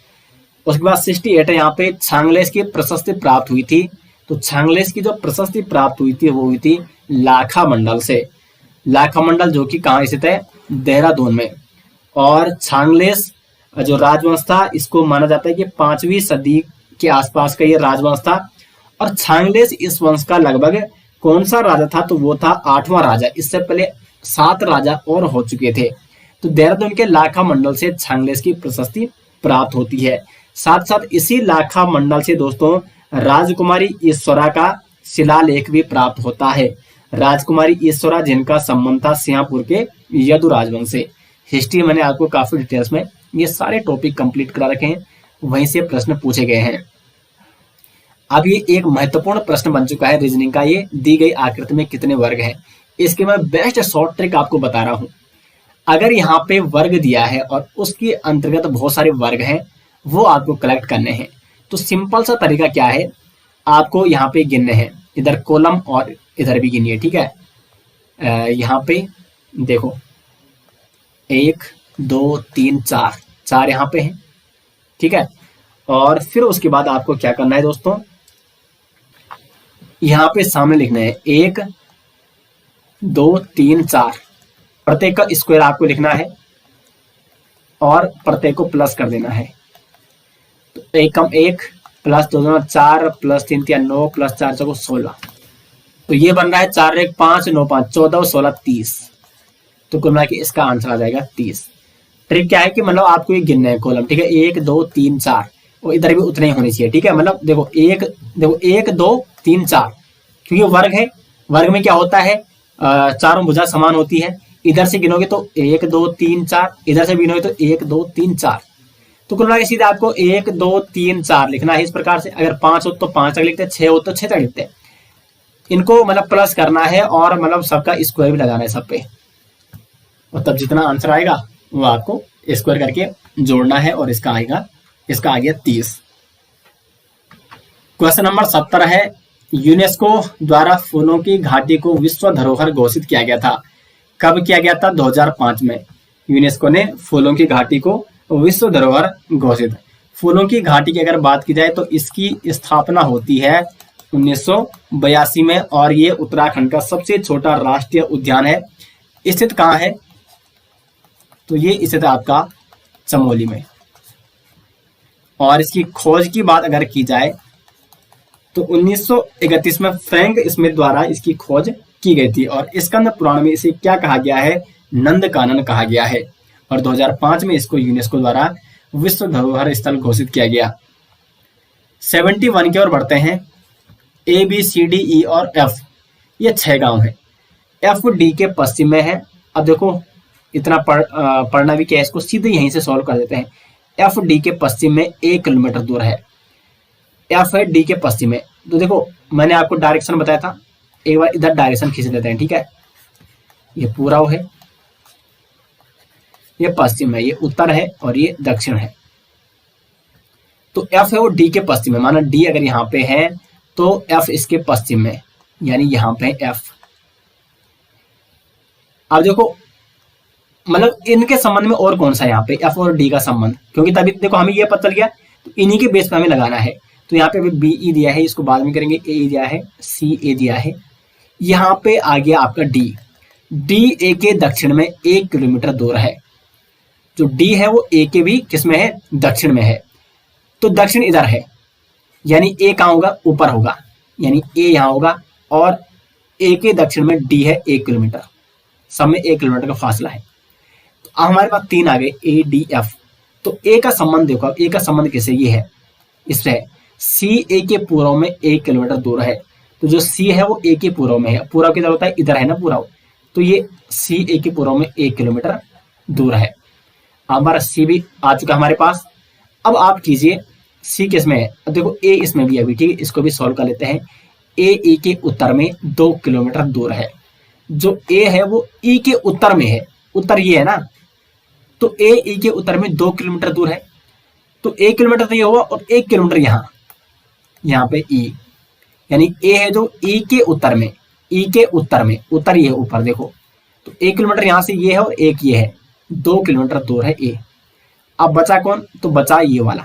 उसके बाद 68 है यहाँ पे, छांगलेस की प्रशस्ति प्राप्त हुई थी। तो छांगलेस की जो प्रशस्ति प्राप्त हुई थी वो हुई थी लाखा मंडल से। लाखा मंडल जो कि कहाँ स्थित है? देहरादून में। और छांगलेस जो राजवंश था, इसको माना जाता है कि 5वीं सदी के आसपास का ये राजवंश था। और छांगलेस इस वंश का लगभग कौन सा राजा था? तो वो था 8वां राजा। इससे पहले 7 राजा और हो चुके थे। तो देहरादून के लाखा मंडल से छांगलेस की प्रशस्ति प्राप्त होती है। साथ साथ इसी लाखा मंडल से दोस्तों राजकुमारी ईश्वरा का शिलालेख भी प्राप्त होता है। राजकुमारी ईश्वरा जिनका संबंध था सिंहपुर के यदु राजवंश से। हिस्ट्री मैंने आपको काफी डिटेल्स में ये सारे टॉपिक कंप्लीट करा रखे हैं, वहीं से प्रश्न पूछे गए हैं। अब ये एक महत्वपूर्ण प्रश्न बन चुका है रीजनिंग का, ये दी गई आकृति में कितने वर्ग हैं। इसके मैं बेस्ट शॉर्ट ट्रिक आपको बता रहा हूं। अगर यहाँ पे वर्ग दिया है और उसके अंतर्गत बहुत सारे वर्ग हैं, वो आपको कलेक्ट करने हैं। तो सिंपल सा तरीका क्या है, आपको यहाँ पे गिनने हैं, इधर कॉलम और इधर भी गिनिए, ठीक है। यहाँ पे देखो 1 2 3 4, 4 यहाँ पे हैं, ठीक है। और फिर उसके बाद आपको क्या करना है दोस्तों, यहाँ पे सामने लिखना है 1 2 3 4, प्रत्येक का स्क्वायर आपको लिखना है और प्रत्येक को प्लस कर देना है। तो 1 कम 1 प्लस 2 4 प्लस 3 3 9 प्लस 4 4 16। तो ये बन रहा है 4 1 5 9 5 14 16 30। तो कुल मिला के इसका आंसर आ जाएगा 30। ट्रिक क्या है कि मतलब आपको ये गिनना है कॉलम, ठीक है। 1 2 3 4 और इधर भी उतने ही होने चाहिए, ठीक है। मतलब देखो 1 2 3 4, क्योंकि वर्ग है, वर्ग में क्या होता है, चारों भुजा समान होती है। इधर से गिनोगे तो 1 2 3 4, इधर से गिनोगे तो 1 2 3 4। तो कुल मिला के सीधे आपको 1 2 3 4 लिखना है इस प्रकार से। अगर 5 हो तो 5 तक लिखते हैं, 6 हो तो 6 तक लिखते हैं। इनको मतलब प्लस करना है और मतलब सबका स्क्वायर भी लगाना है सब पे, और तब जितना आंसर आएगा वो आपको स्क्वायर करके जोड़ना है। और इसका आ गया 30। क्वेश्चन नंबर 70 है, यूनेस्को द्वारा फूलों की घाटी को विश्व धरोहर घोषित किया गया था। कब किया गया था? 2005 में यूनेस्को ने फूलों की घाटी को विश्व धरोहर घोषित। फूलों की घाटी की अगर बात की जाए तो इसकी स्थापना होती है 1982 में, और ये उत्तराखंड का सबसे छोटा राष्ट्रीय उद्यान है। स्थित कहाँ है? तो ये स्थित है आपका चमोली में। और इसकी खोज की बात अगर की जाए तो 1931 में फ्रैंक स्मिथ द्वारा इसकी खोज की गई थी, और स्कंद पुराण में इसे क्या कहा गया है? नंदकानन कहा गया है। और 2005 में इसको यूनेस्को द्वारा विश्व धरोहर स्थल घोषित किया गया। 71 की ओर बढ़ते हैं। A B C D E और F, ये 6 गांव हैं। F D के पश्चिम में है। अब देखो इतना पढ़ना भी क्या है, इसको सीधे यहीं से सॉल्व कर देते हैं। F D के पश्चिम में 1 किलोमीटर दूर है। F है D के पश्चिम में। तो देखो मैंने आपको डायरेक्शन बताया था, एक बार इधर डायरेक्शन खींच लेते हैं, ठीक है। ये पूरा है, ये पश्चिम है, ये उत्तर है और ये दक्षिण है। तो F है वो D के पश्चिम में, माना D अगर यहाँ पे है तो F इसके पश्चिम में, यानी यहाँ पे F। अब देखो मतलब इनके संबंध में और कौन सा यहाँ पे F और D का संबंध, क्योंकि तभी देखो हमें ये पता चल गया, तो इन्हीं के बेस पे हमें लगाना है। तो यहाँ पे बी ई दिया है, इसको बाद में करेंगे। ए दिया है, सी ए दिया है, यहाँ पे आ गया आपका डी। डी ए के दक्षिण में 1 किलोमीटर दूर है। जो डी है वो ए के भी किस में है? दक्षिण में है। तो दक्षिण इधर है, यानी ए कहाँ होगा, ऊपर होगा, यानी ए यहाँ होगा और ए के दक्षिण में डी है 1 किलोमीटर, सब में 1 किलोमीटर का फासला है। तो अब हमारे पास 3 आ गए ए डी एफ। तो ए का संबंध देखो, अब ए का संबंध किससे, ये है इससे, सी ए के पूर्व में 1 किलोमीटर दूर है। तो जो सी है वो ए के पूर्व में है, पूर्व किधर होता है, इधर है ना पूर्व, तो ये सी ए के पूर्व में 1 किलोमीटर दूर है। हमारा सी भी आ चुका हमारे पास। अब आप कीजिए सी किस में है, अब देखो ए इसमें भी अभी, ठीक है, इसको भी सॉल्व कर लेते हैं। ए के उत्तर में 2 किलोमीटर दूर है, जो ए है वो ई के उत्तर में है, उत्तर ये है ना, तो ए ई के उत्तर में 2 किलोमीटर दूर है, तो 1 किलोमीटर तो ये हुआ और 1 किलोमीटर यहाँ पे ई, यानी ए है जो ई के उत्तर में, ई के उत्तर में, उत्तर ये है ऊपर देखो, तो 1 किलोमीटर यहां से ये है और एक ये है, 2 किलोमीटर दूर है ए। अब बचा कौन, तो बचा ये वाला,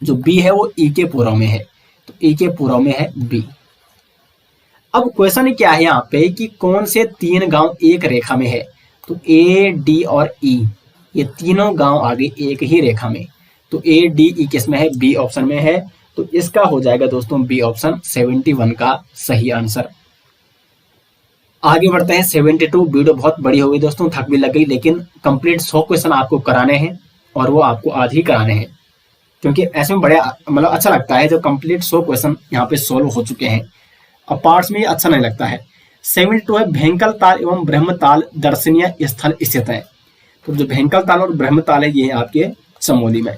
जो बी है वो ई के पूर्व में है, तो ई के पूर्व में है बी। अब क्वेश्चन क्या है यहाँ पे कि कौन से 3 गांव एक रेखा में है, तो ए डी और ई, ये तीनों गांव आगे एक ही रेखा में, तो ए डी ई किस में है, बी ऑप्शन में है, तो इसका हो जाएगा दोस्तों बी ऑप्शन 71 का सही आंसर। आगे बढ़ते हैं 72। वीडियो बहुत बड़ी हो गई दोस्तों, थक भी लग गई, लेकिन कंप्लीट 100 क्वेश्चन आपको कराने हैं और वो आपको आज ही कराने हैं, क्योंकि ऐसे में बड़ा मतलब अच्छा लगता है जब कंप्लीट 100 क्वेश्चन यहाँ पे सोल्व हो चुके हैं, और पार्ट्स में ये अच्छा नहीं लगता है। 72 है, भेंकल ताल एवं ब्रह्मताल दर्शनीय स्थल स्थित है, तो जो भेंकल ताल और ब्रह्मताल है ये है आपके चमोली में।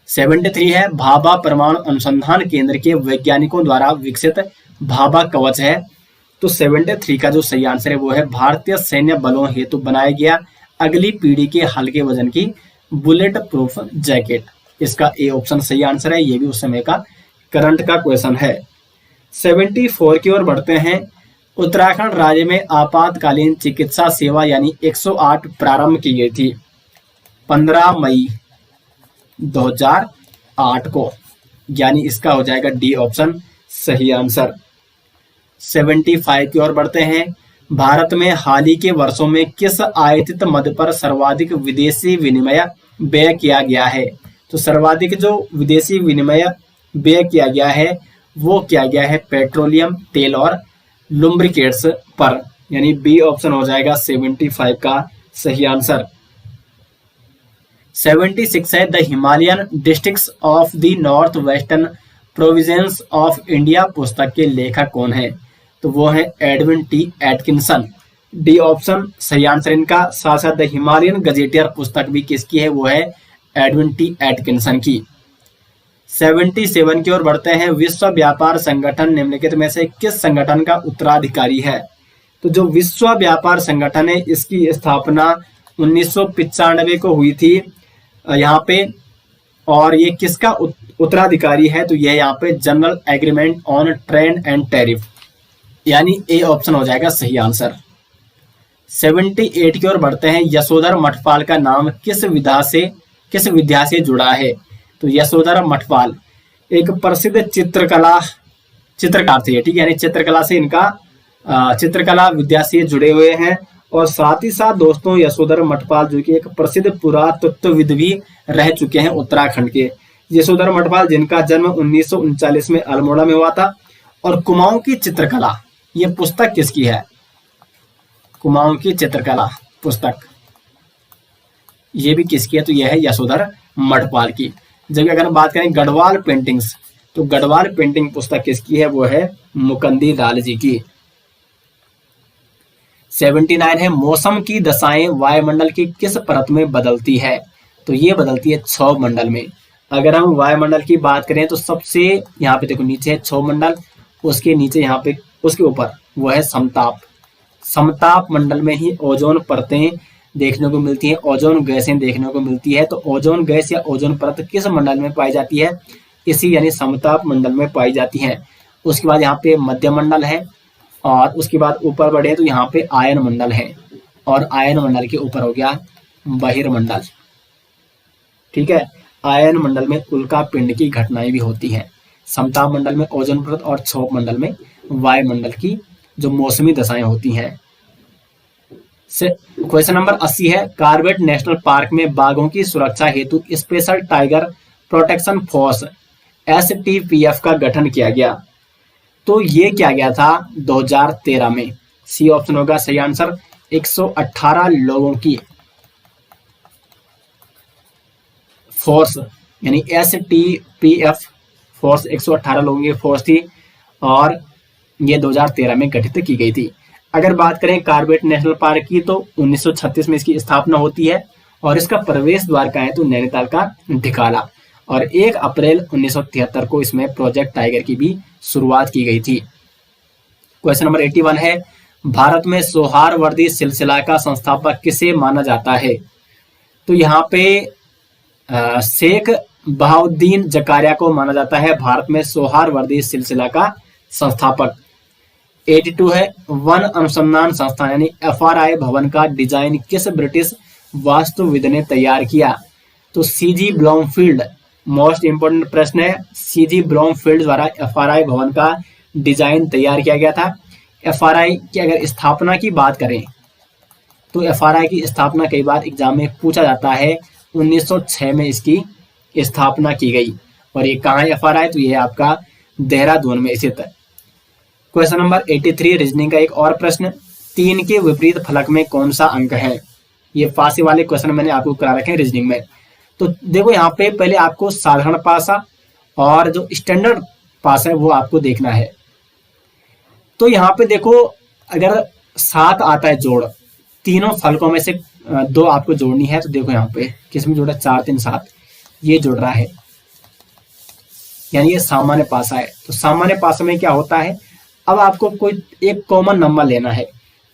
73 है, भाभा परमाणु अनुसंधान केंद्र के वैज्ञानिकों द्वारा विकसित भाभा कवच है, तो 73 का जो सही आंसर है वो है भारतीय सैन्य बलों हेतु बनाया गया अगली पीढ़ी के हल्के वजन की बुलेट प्रूफ जैकेट, इसका ए ऑप्शन सही आंसर है, ये भी उस समय का करंट का क्वेश्चन है। 74 की ओर बढ़ते हैं। उत्तराखंड राज्य में आपातकालीन चिकित्सा सेवा यानी 108 प्रारंभ की गई थी 15 मई 2008 को, यानी इसका हो जाएगा डी ऑप्शन सही आंसर। 75 की ओर बढ़ते हैं। भारत में हाल ही के वर्षों में किस आयातित मद पर सर्वाधिक विदेशी विनिमय व्यय किया गया है, तो सर्वाधिक जो विदेशी विनिमय व्यय किया गया है वो किया गया है पेट्रोलियम तेल और लुब्रिकेट्स पर, यानी बी ऑप्शन हो जाएगा 75 का सही आंसर। 76 है, the Himalayan districts of the north western province of India पुस्तक के लेखक कौन है, तो वो है Edwin T Atkinson, D option सही आंसर इनका। साथ साथ द हिमालयन गजेटियर पुस्तक भी किसकी है, वो है एडविन टी एटकिंसन की। 77 की ओर बढ़ते हैं। विश्व व्यापार संगठन निम्नलिखित में से किस संगठन का उत्तराधिकारी है, तो जो विश्व व्यापार संगठन है इसकी स्थापना 1995 को हुई थी यहाँ पे, और ये किसका उत्तराधिकारी है, तो ये यहाँ पे general agreement on trade and tariff, यानी ए ऑप्शन हो जाएगा सही आंसर। 78 की ओर बढ़ते हैं। यशोधर मठपाल का नाम किस विधा से जुड़ा है, तो यशोधर मठपाल एक प्रसिद्ध चित्रकार थे, ठीक है, यानी चित्रकला से इनका चित्रकला विद्या से जुड़े हुए हैं। और साथ ही साथ दोस्तों यशोधर मठपाल जो कि एक प्रसिद्ध पुरातत्वविद भी रह चुके हैं उत्तराखंड के। यशोधर मठपाल जिनका जन्म 1939 में अल्मोड़ा में हुआ था। और कुमाऊं की चित्रकला, ये पुस्तक किसकी है, कुमाऊं की चित्रकला पुस्तक ये भी किसकी है, तो यह है यशोधर मठपाल की। जब अगर हम बात करें गढ़वाल पेंटिंग्स, तो गढ़वाल पेंटिंग पुस्तक किसकी है, वो है मुकंदी लाल जी की। 79 है, मौसम की दशाएं वायुमंडल की किस परत में बदलती है, तो ये बदलती है क्षोभ मंडल में। अगर हम वायुमंडल की बात करें तो सबसे यहाँ पे देखो नीचे है क्षोभ मंडल, उसके नीचे यहाँ पे उसके ऊपर वो है समताप। समताप मंडल में ही ओजोन परतें देखने को मिलती है, ओजोन गैसें देखने को मिलती है। तो ओजोन गैस या ओजोन परत किस मंडल में पाई जाती है, इसी यानी समताप मंडल में पाई जाती है। उसके बाद यहाँ पे मध्य मंडल है, और उसके बाद ऊपर बढ़े तो यहाँ पे आयन मंडल है, और आयन मंडल के ऊपर हो गया बहिर्मंडल, ठीक है। आयन मंडल में उल्का पिंड की घटनाएं भी होती हैं। समताप मंडल में ओजोन परत और क्षोभ मंडल में वायुमंडल की जो मौसमी दशाएं होती हैं। क्वेश्चन नंबर 80 है, कार्बेट नेशनल पार्क में बाघों की सुरक्षा हेतु special tiger protection force STPF का गठन किया गया? तो ये किया गया था 2013 में। सी ऑप्शन होगा सही आंसर। 118 लोगों की फोर्स यानी STPF फोर्स 118 लोगों की फोर्स थी और ये 2013 में गठित की गई थी। अगर बात करें कॉर्बेट नेशनल पार्क की तो 1936 में इसकी स्थापना होती है और इसका प्रवेश द्वार का है तो नैनीताल का ढिकाला, और 1 अप्रैल 1973 को इसमें प्रोजेक्ट टाइगर की भी शुरुआत की गई थी। क्वेश्चन नंबर 81 है, भारत में सौहार्दवर्दी सिलसिला का संस्थापक किसे माना जाता है? तो यहाँ पे शेख बहाउद्दीन जकारिया को माना जाता है भारत में सौहार्दवर्दी सिलसिला का संस्थापक। 82 है, वन अनुसंधान संस्थान यानी FRI भवन का डिजाइन किस ब्रिटिश वास्तुविद ने तैयार किया? तो CG ब्लॉमफील्ड। मोस्ट इंपोर्टेंट प्रश्न है, CG ब्लॉमफील्ड द्वारा FRI भवन का डिजाइन तैयार किया गया था। FRI की अगर स्थापना की बात करें तो FRI की स्थापना कई बार एग्जाम में पूछा जाता है। 1906 में इसकी स्थापना की गई और ये कहाँ है FRI? तो ये आपका देहरादून में स्थित है। क्वेश्चन नंबर 83 रीजनिंग का एक और प्रश्न, 3 के विपरीत फलक में कौन सा अंक है? ये फांसी वाले क्वेश्चन मैंने आपको करा रखे हैं रीजनिंग में। तो देखो यहाँ पे पहले आपको साधारण पासा और जो स्टैंडर्ड पासा है वो आपको देखना है। तो यहाँ पे देखो अगर 7 आता है जोड़, तीनों फलकों में से 2 आपको जोड़नी है। तो देखो यहाँ पे किसमें जोड़ा? 4 3 7, ये जुड़ रहा है यानी ये सामान्य पासा है। तो सामान्य पासा में क्या होता है, अब आपको कोई एक कॉमन नंबर लेना है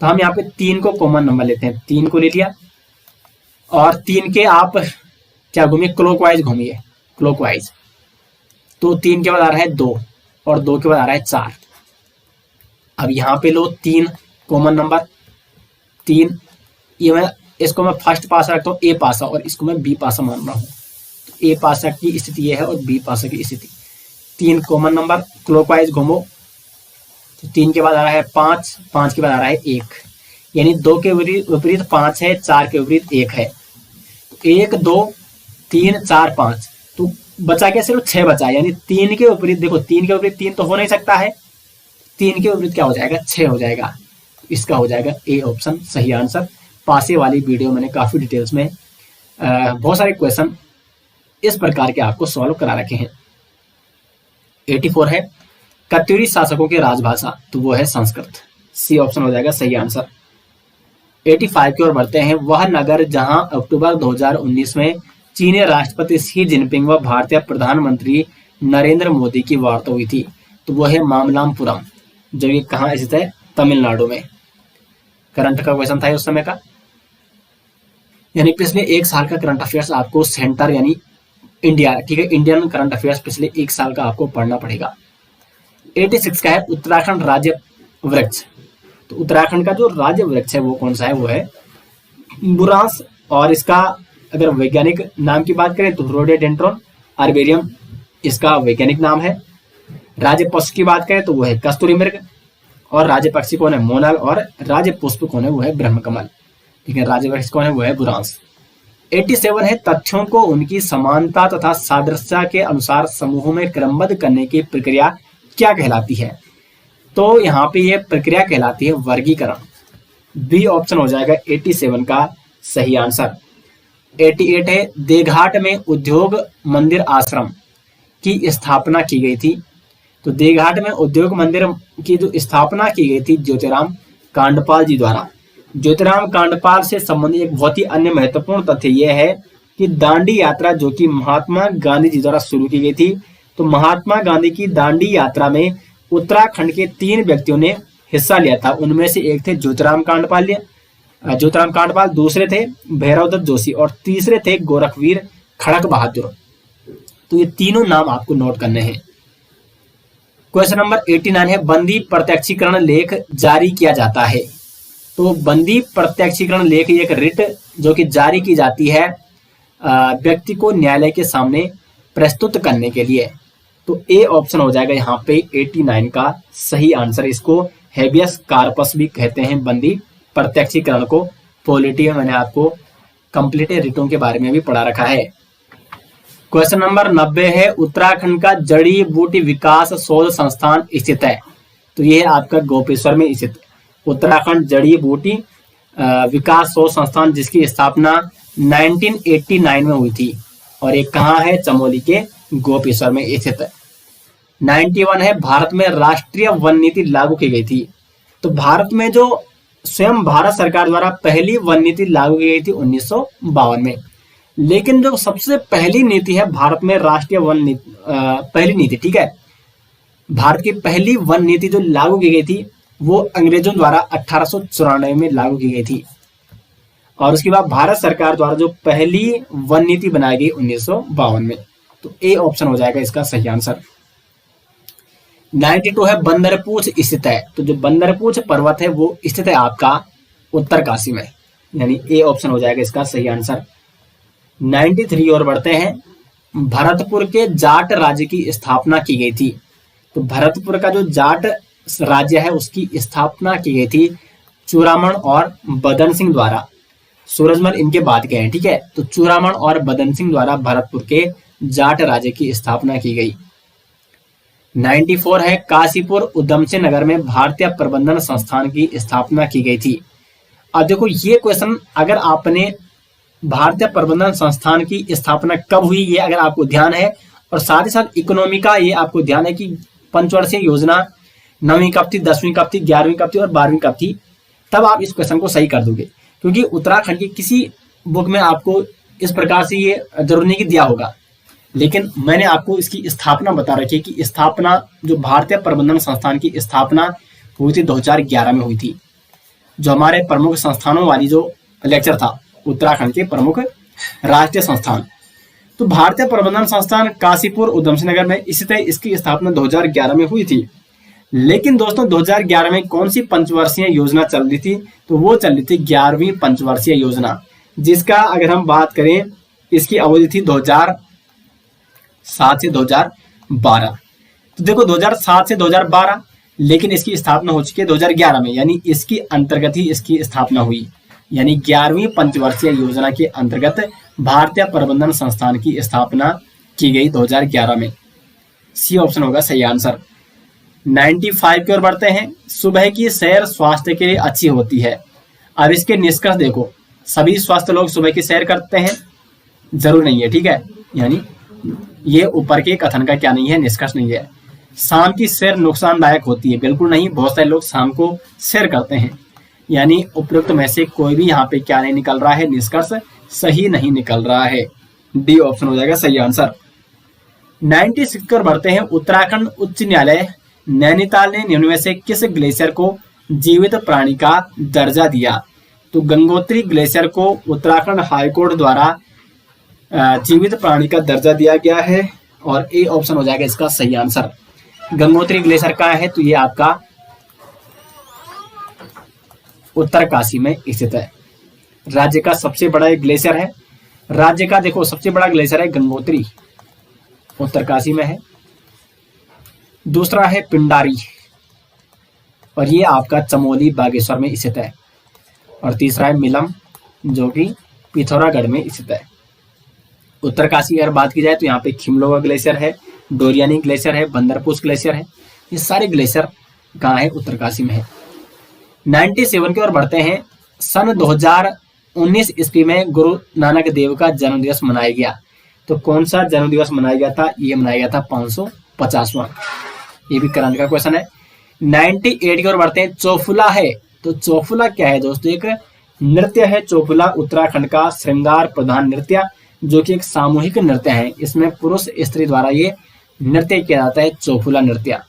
तो हम यहाँ पे 3 को कॉमन नंबर लेते हैं। 3 को ले लिया और 3 के आप क्या घूमिए, क्लॉकवाइज घूमिए, क्लॉकवाइज। तो 3 के बाद आ रहा है 2 और 2 के बाद आ रहा है 4। अब यहाँ पे लो 3 कॉमन नंबर 3, ये मैं इसको मैं फर्स्ट पासा रखता हूँ A पासा और इसको मैं B पासा मान रहा हूँ। तो A पासा की स्थिति ये है और B पासा की स्थिति। 3 कॉमन नंबर क्लॉकवाइज घूमो। तो 3 के बाद आ रहा है 5, 5 के बाद आ रहा है 1, यानी 2 के विपरीत 5 है, 4 के विपरीत 1 है। 1 2 3 4 5, तो बचा क्या? सिर्फ 6 बचा, यानी 3 के विपरीत, देखो 3 के विपरीत 3 तो हो नहीं सकता है, 3 के विपरीत क्या हो जाएगा? 6 हो जाएगा। इसका हो जाएगा A ऑप्शन सही आंसर। पासे वाली वीडियो मैंने काफी डिटेल्स में बहुत सारे क्वेश्चन इस प्रकार के आपको सॉल्व करा रखे हैं। 84 है, कत्यूरी शासकों की राजभाषा, तो वो है संस्कृत। सी ऑप्शन हो जाएगा सही आंसर। 85 की ओर बढ़ते हैं, वह नगर जहां अक्टूबर 2019 में चीनी राष्ट्रपति शी जिनपिंग व भारतीय प्रधानमंत्री नरेंद्र मोदी की वार्ता हुई थी, तो वो है मामल्लापुरम, जो कि कहाँ स्थित है? तमिलनाडु में। करंट का क्वेश्चन था उस समय का, यानी पिछले 1 साल का करंट अफेयर्स आपको सेंटर यानी इंडिया, ठीक है, इंडियन करंट अफेयर्स पिछले 1 साल का आपको पढ़ना पड़ेगा। 86 का है, उत्तराखंड राज्य वृक्ष, तो उत्तराखंड का जो राज्य वृक्ष है वो कौन सा है? वो है बुरांस, और इसका अगर वैज्ञानिक नाम की बात करें तो रोडोडेंड्रॉन आर्बोरियम इसका वैज्ञानिक नाम है। राज्य पशु की बात करें तो वो है कस्तूरी मृग, और राज्य पक्षी कौन है? मोनाल, और राज्य पुष्प कौन है? वो है ब्रह्मकमल, ठीक है। राज्य वृक्ष कौन है? वो है बुरांस। 87 है, तथ्यों को उनकी समानता तथा सादृश्य के अनुसार समूहों में क्रमबद्ध करने की प्रक्रिया क्या कहलाती है? तो यहाँ पे ये प्रक्रिया कहलाती है वर्गीकरण। बी ऑप्शन हो जाएगा 87 का सही आंसर। 88 है, देघाट में उद्योग मंदिर आश्रम की स्थापना की गई थी, तो देघाट में उद्योग मंदिर की जो स्थापना की गई थी ज्योतिराम कांडपाल जी द्वारा। ज्योतिराम कांडपाल से संबंधित एक बहुत ही अन्य महत्वपूर्ण तथ्य यह है कि दांडी यात्रा जो कि महात्मा गांधी जी द्वारा शुरू की गई थी, तो महात्मा गांधी की दांडी यात्रा में उत्तराखंड के 3 व्यक्तियों ने हिस्सा लिया था। उनमें से एक थे ज्योतिराम कांडपाल, दूसरे थे भैरवदत्त जोशी और तीसरे थे गोरखवीर खड़क बहादुर। तो ये तीनों नाम आपको नोट करने हैं। क्वेश्चन नंबर 89 है, बंदी प्रत्यक्षीकरण लेख जारी किया जाता है, तो बंदी प्रत्यक्षीकरण लेख एक रिट जो कि जारी की जाती है व्यक्ति को न्यायालय के सामने प्रस्तुत करने के लिए, तो ए ऑप्शन हो जाएगा यहाँ पे 89 का सही आंसर। इसको हेबियस कार्पस भी कहते हैं, बंदी प्रत्यक्षीकरण को। पॉलिटी में मैंने आपको कंप्लीट रिटों के बारे में भी पढ़ा रखा है। क्वेश्चन नंबर 90 है, उत्तराखंड का जड़ी बूटी विकास शोध संस्थान स्थित है। तो ये है आपका गोपेश्वर में स्थित उत्तराखंड जड़ी बूटी विकास शोध संस्थान, जिसकी स्थापना 1989 में हुई थी और ये कहाँ है, चमोली के गोपेश्वर में स्थित है। 91 है, भारत में राष्ट्रीय वन नीति लागू की गई थी। तो भारत में जो स्वयं भारत सरकार द्वारा पहली वन नीति लागू की गई थी 1952 में, लेकिन जो सबसे पहली नीति है भारत में राष्ट्रीय वन नीति, पहली नीति, ठीक है, भारत की पहली वन नीति जो लागू की गई थी वो अंग्रेजों द्वारा 1894 में लागू की गई थी। और उसके बाद भारत सरकार द्वारा जो पहली वन नीति बनाई गई 1952 में। तो ए ऑप्शन हो जाएगा इसका सही आंसर। 92 है, बंदरपूछ स्थित है। तो जो बंदरपूछ पर्वत है वो स्थित है आपका उत्तरकाशी में, यानी ए ऑप्शन हो जाएगा इसका सही आंसर। 93 और बढ़ते हैं, भरतपुर के जाट राज्य की स्थापना की गई थी। तो भरतपुर का जो जाट राज्य है उसकी स्थापना की गई थी चूड़ामण और बदन सिंह द्वारा। सूरजमल इनके बाद के हैं, ठीक है। तो चूड़ामण और बदन सिंह द्वारा भरतपुर के जाट राज्य की स्थापना की गई। 94 है, काशीपुर उधमसिंह नगर में भारतीय प्रबंधन संस्थान की स्थापना की गई थी। अब देखो ये क्वेश्चन, अगर आपने भारतीय प्रबंधन संस्थान की स्थापना कब हुई ये अगर आपको ध्यान है, और साथ ही साथ इकोनॉमी का ये आपको ध्यान है कि पंचवर्षीय योजना 9वीं कब थी, 10वीं कब थी, 11वीं कब थी और 12वीं कब थी, तब आप इस क्वेश्चन को सही कर दोगे। क्योंकि उत्तराखंड की किसी बुक में आपको इस प्रकार से ये जरूर नहीं कि दिया होगा, लेकिन मैंने आपको इसकी स्थापना बता रखी है कि स्थापना जो भारतीय प्रबंधन संस्थान की स्थापना हुई थी 2011 में हुई थी। जो हमारे प्रमुख संस्थानों वाली जो लेक्चर था, उत्तराखंड के प्रमुख राष्ट्रीय संस्थान, तो भारतीय प्रबंधन संस्थान काशीपुर उधमसिंह नगर में स्थित है। इसकी स्थापना 2011 में हुई थी। लेकिन दोस्तों 2011 में कौन सी पंचवर्षीय योजना चल रही थी, तो वो चल रही थी 11वीं पंचवर्षीय योजना, जिसका अगर हम बात करें इसकी अवधि थी 2007 से 2012। तो देखो 2007 से 2012, लेकिन इसकी स्थापना हो चुकी है 2011 में, यानी इसकी अंतर्गत ही इसकी स्थापना हुई। यानी 11वीं पंचवर्षीय योजना के अंतर्गत भारतीय प्रबंधन संस्थान की स्थापना की गई 2011 में। सी ऑप्शन होगा सही आंसर। 95 की ओर बढ़ते हैं, सुबह की सैर स्वास्थ्य के लिए अच्छी होती है। अब इसके निष्कर्ष देखो, सभी स्वस्थ लोग सुबह की सैर करते हैं, जरूर नहीं है, ठीक है, यानी ये ऊपर के कथन का क्या नहीं है, निष्कर्ष नहीं है। शाम की सैर नुकसानदायक होती है, बिल्कुल नहीं, बहुत सारे लोग शाम को सैर करते हैं, यानी उपयुक्त में से कोई भी यहाँ पे क्या नहीं निकल रहा है, निष्कर्ष सही नहीं निकल रहा है। डी ऑप्शन हो जाएगा सही आंसर। 96 पर बढ़ते हैं, उत्तराखंड उच्च न्यायालय नैनीताल ने निम्न में से किस ग्लेशियर को जीवित प्राणी का दर्जा दिया। तो गंगोत्री ग्लेशियर को उत्तराखंड हाईकोर्ट द्वारा जीवित प्राणी का दर्जा दिया गया है, और ए ऑप्शन हो जाएगा इसका सही आंसर। गंगोत्री ग्लेशियर कहाँ है, तो ये आपका उत्तरकाशी में स्थित है। राज्य का सबसे बड़ा ग्लेशियर है, राज्य का देखो सबसे बड़ा ग्लेशियर है गंगोत्री, उत्तरकाशी में है। दूसरा है पिंडारी, और ये आपका चमोली बागेश्वर में स्थित है। और तीसरा है मिलम, जो कि पिथौरागढ़ में स्थित है। उत्तरकाशी की अगर बात की जाए तो यहाँ पे खिमलोगा ग्लेशियर है, डोरियानी ग्लेशियर है, बंदरपूछ ग्लेशियर है। ये सारे ग्लेशियर कहाँ है, उत्तरकाशी में है। 97 की ओर बढ़ते हैं, सन 2019 ईस्वी में गुरु नानक देव का जन्म दिवस मनाया गया। तो कौन सा जन्म दिवस मनाया गया था, ये मनाया गया था 550वां। ये भी करंट का क्वेश्चन है। 98 की ओर बढ़ते हैं, चौफुला है। तो चौफुला क्या है दोस्तों, एक नृत्य है। चौफुला उत्तराखंड का श्रृंगार प्रधान नृत्य, जो कि एक सामूहिक नृत्य है। इसमें पुरुष स्त्री द्वारा ये नृत्य किया जाता है, चौफुला नृत्य।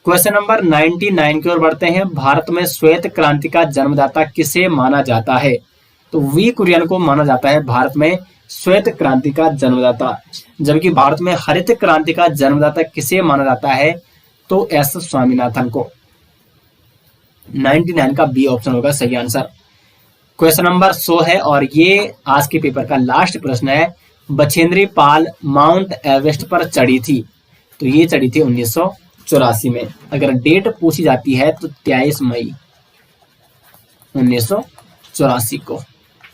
क्वेश्चन नंबर 99 की ओर बढ़ते हैं, भारत में श्वेत क्रांति का जन्मदाता किसे माना जाता है। तो वी कुरियन को माना जाता है भारत में श्वेत क्रांति का जन्मदाता, जबकि भारत में हरित क्रांति का जन्मदाता किसे माना जाता है, तो एस स्वामीनाथन को। 99 का बी ऑप्शन होगा सही आंसर। क्वेश्चन नंबर 100 है, और ये आज के पेपर का लास्ट प्रश्न है। बछेंद्री पाल माउंट एवरेस्ट पर चढ़ी थी। तो ये चढ़ी थी 1984 में। अगर डेट पूछी जाती है तो 23 मई 1984 को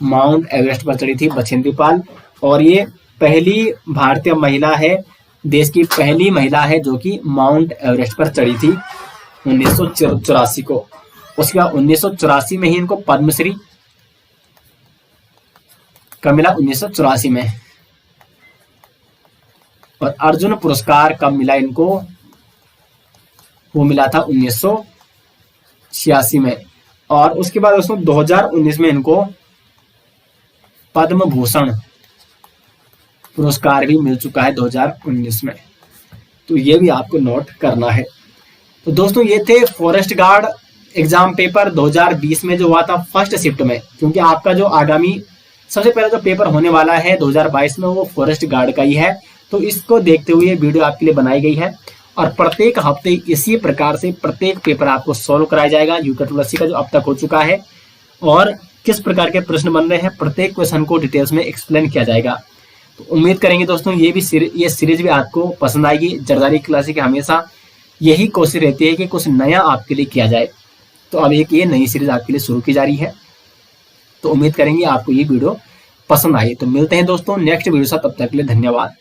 माउंट एवरेस्ट पर चढ़ी थी बछेंद्री पाल, और ये पहली भारतीय महिला है, देश की पहली महिला है जो कि माउंट एवरेस्ट पर चढ़ी थी 1984 को। उसके बाद 1984 में ही इनको पद्मश्री कब मिला? 1984 में। और अर्जुन पुरस्कार कब मिला इनको? वो मिला था 1986 में। और उसके बाद दोस्तों 2019 में इनको पद्म भूषण पुरस्कार भी मिल चुका है 2019 में। तो ये भी आपको नोट करना है। तो दोस्तों ये थे फॉरेस्ट गार्ड एग्जाम पेपर 2020 में जो हुआ था फर्स्ट शिफ्ट में, क्योंकि आपका जो आगामी सबसे पहले जो पेपर होने वाला है 2022 में वो फॉरेस्ट गार्ड का ही है। तो इसको देखते हुए वीडियो आपके लिए बनाई गई है और प्रत्येक हफ्ते इसी प्रकार से प्रत्येक पेपर आपको सॉल्व कराया जाएगा। यूके का जो अब तक हो चुका है और किस प्रकार के प्रश्न बन रहे हैं प्रत्येक क्वेश्चन को डिटेल्स में एक्सप्लेन किया जाएगा। तो उम्मीद करेंगे दोस्तों ये सीरीज भी आपको पसंद आएगी। जरदारी क्लासिक हमेशा यही कोशिश रहती है कि कुछ नया आपके लिए किया जाए। तो अब एक ये नई सीरीज आपके लिए शुरू की जा रही है। तो उम्मीद करेंगे आपको ये वीडियो पसंद आई। तो मिलते हैं दोस्तों नेक्स्ट वीडियो साथ, तब तक के लिए धन्यवाद।